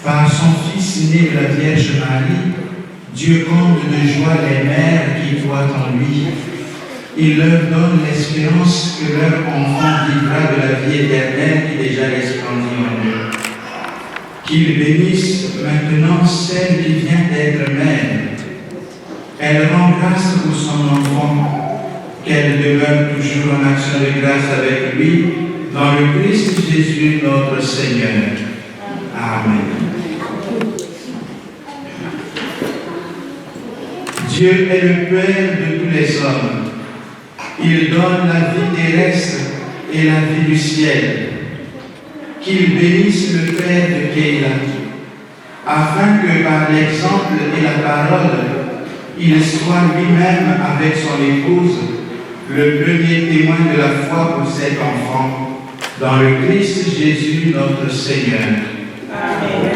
Par son Fils né de la Vierge Marie, Dieu comble de joie les mères qui croient en lui. Il leur donne l'espérance que leur enfant vivra de la vie éternelle qui déjà resplendit en eux. Qu'il bénisse maintenant celle qui vient d'être mère. Elle rend grâce pour son enfant, qu'elle demeure toujours en action de grâce avec lui, dans le Christ Jésus notre Seigneur. Amen. Dieu est le Père de tous les hommes. Il donne la vie terrestre et la vie du ciel. Qu'il bénisse le Père de Keila, afin que par l'exemple et la parole, il soit lui-même avec son épouse le premier témoin de la foi pour cet enfant, dans le Christ Jésus notre Seigneur. Amen.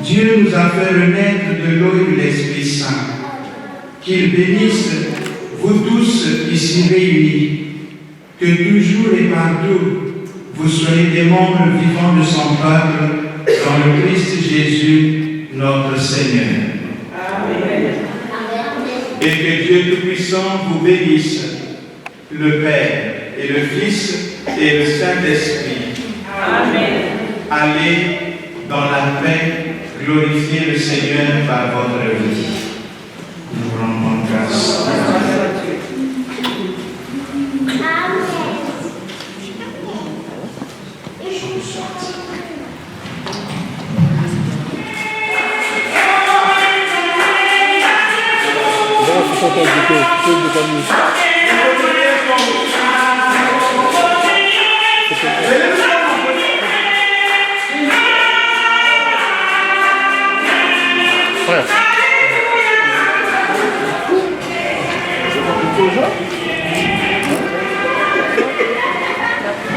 Dieu nous a fait renaître de l'eau et de l'Esprit Saint. Qu'il bénisse vous tous ici réunis, que toujours et partout vous soyez des membres vivants de son peuple, dans le Christ Jésus notre Seigneur. Amen. Et que Dieu Tout-Puissant vous bénisse, le Père et le Fils et le Saint-Esprit. Amen. Allez dans la paix, glorifiez le Seigneur par votre vie. Nous rendons grâce.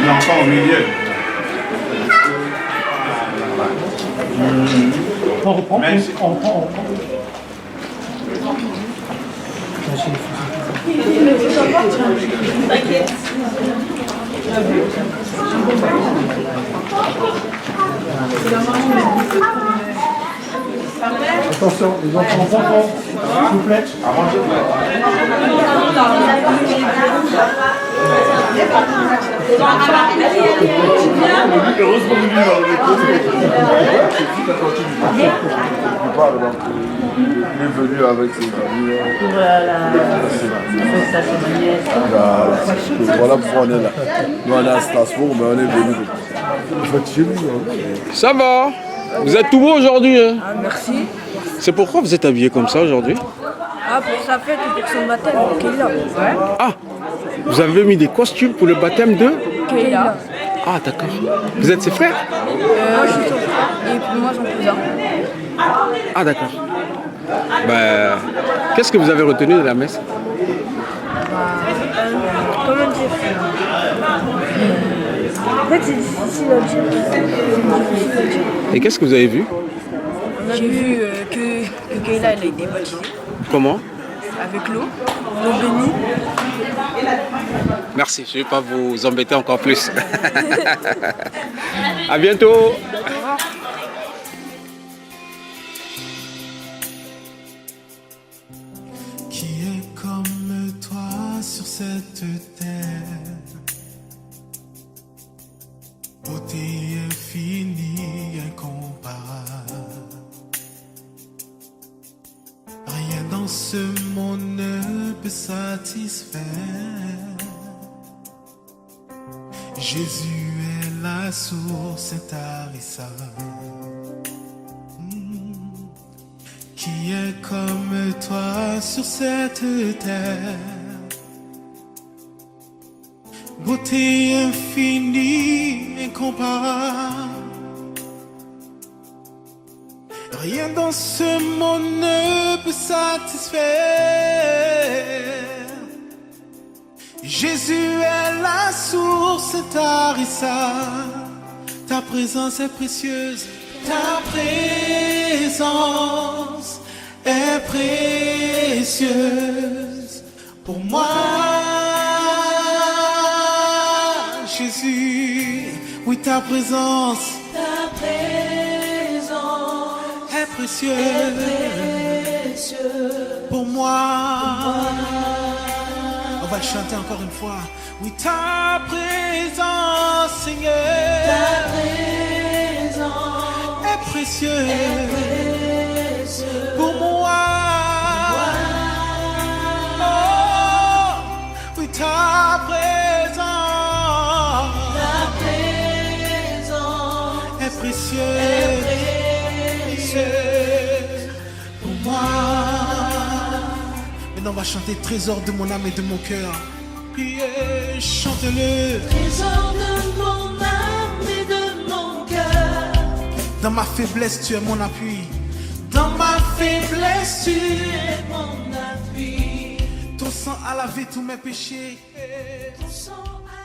L'enfant au milieu. On reprend. Merci. On reprend. T'inquiète. Attention, les enfants s'il vous plaît. Heureusement que lui va le il est venu avec ses amis. Voilà. Voilà pourquoi on est là. Nous on est à Strasbourg, mais on est venu. En fait, chez lui. Ça va? Vous êtes tout beau aujourd'hui, hein? Ah, merci. C'est pourquoi vous êtes habillé comme ça aujourd'hui? Ah, pour sa fête et pour son baptême, Keila. Ouais. Ah, vous avez mis des costumes pour le baptême de Keila. Ah, d'accord. Vous êtes ses frères? Moi, je suis son frère et puis moi, son cousin. Ah, d'accord. Ben, qu'est-ce que vous avez retenu de la messe? Comment dire? En fait, c'est difficile à dire. Et qu'est-ce que vous avez vu? J'ai vu que Keila, elle a été baptisée. Comment? Avec l'eau bénie. Merci, je ne vais pas vous embêter encore plus. À bientôt. Qui est comme toi sur cette terre? Beauté infinie, incomparable. Rien dans ce monde ne peut satisfaire. Jésus est la source intarissable. Qui est comme toi sur cette terre? beauté infinie, incomparable. Rien dans ce monde ne peut satisfaire. Jésus est la source intarissable. Ta présence est précieuse. Ta présence est précieuse pour moi. Jésus, oui, ta présence est précieuse pour moi. On va le chanter encore une fois. Oui, ta présence, Seigneur, est précieuse pour moi. Oh, oui, ta présence est précieuse pour moi. Maintenant, on va chanter trésor de mon âme et de mon cœur. Puis chante-le. Trésor de mon âme et de mon cœur. Dans ma faiblesse, tu es mon appui. Dans ma faiblesse, tu es mon appui. Ton sang a lavé tous mes péchés. Ton sang a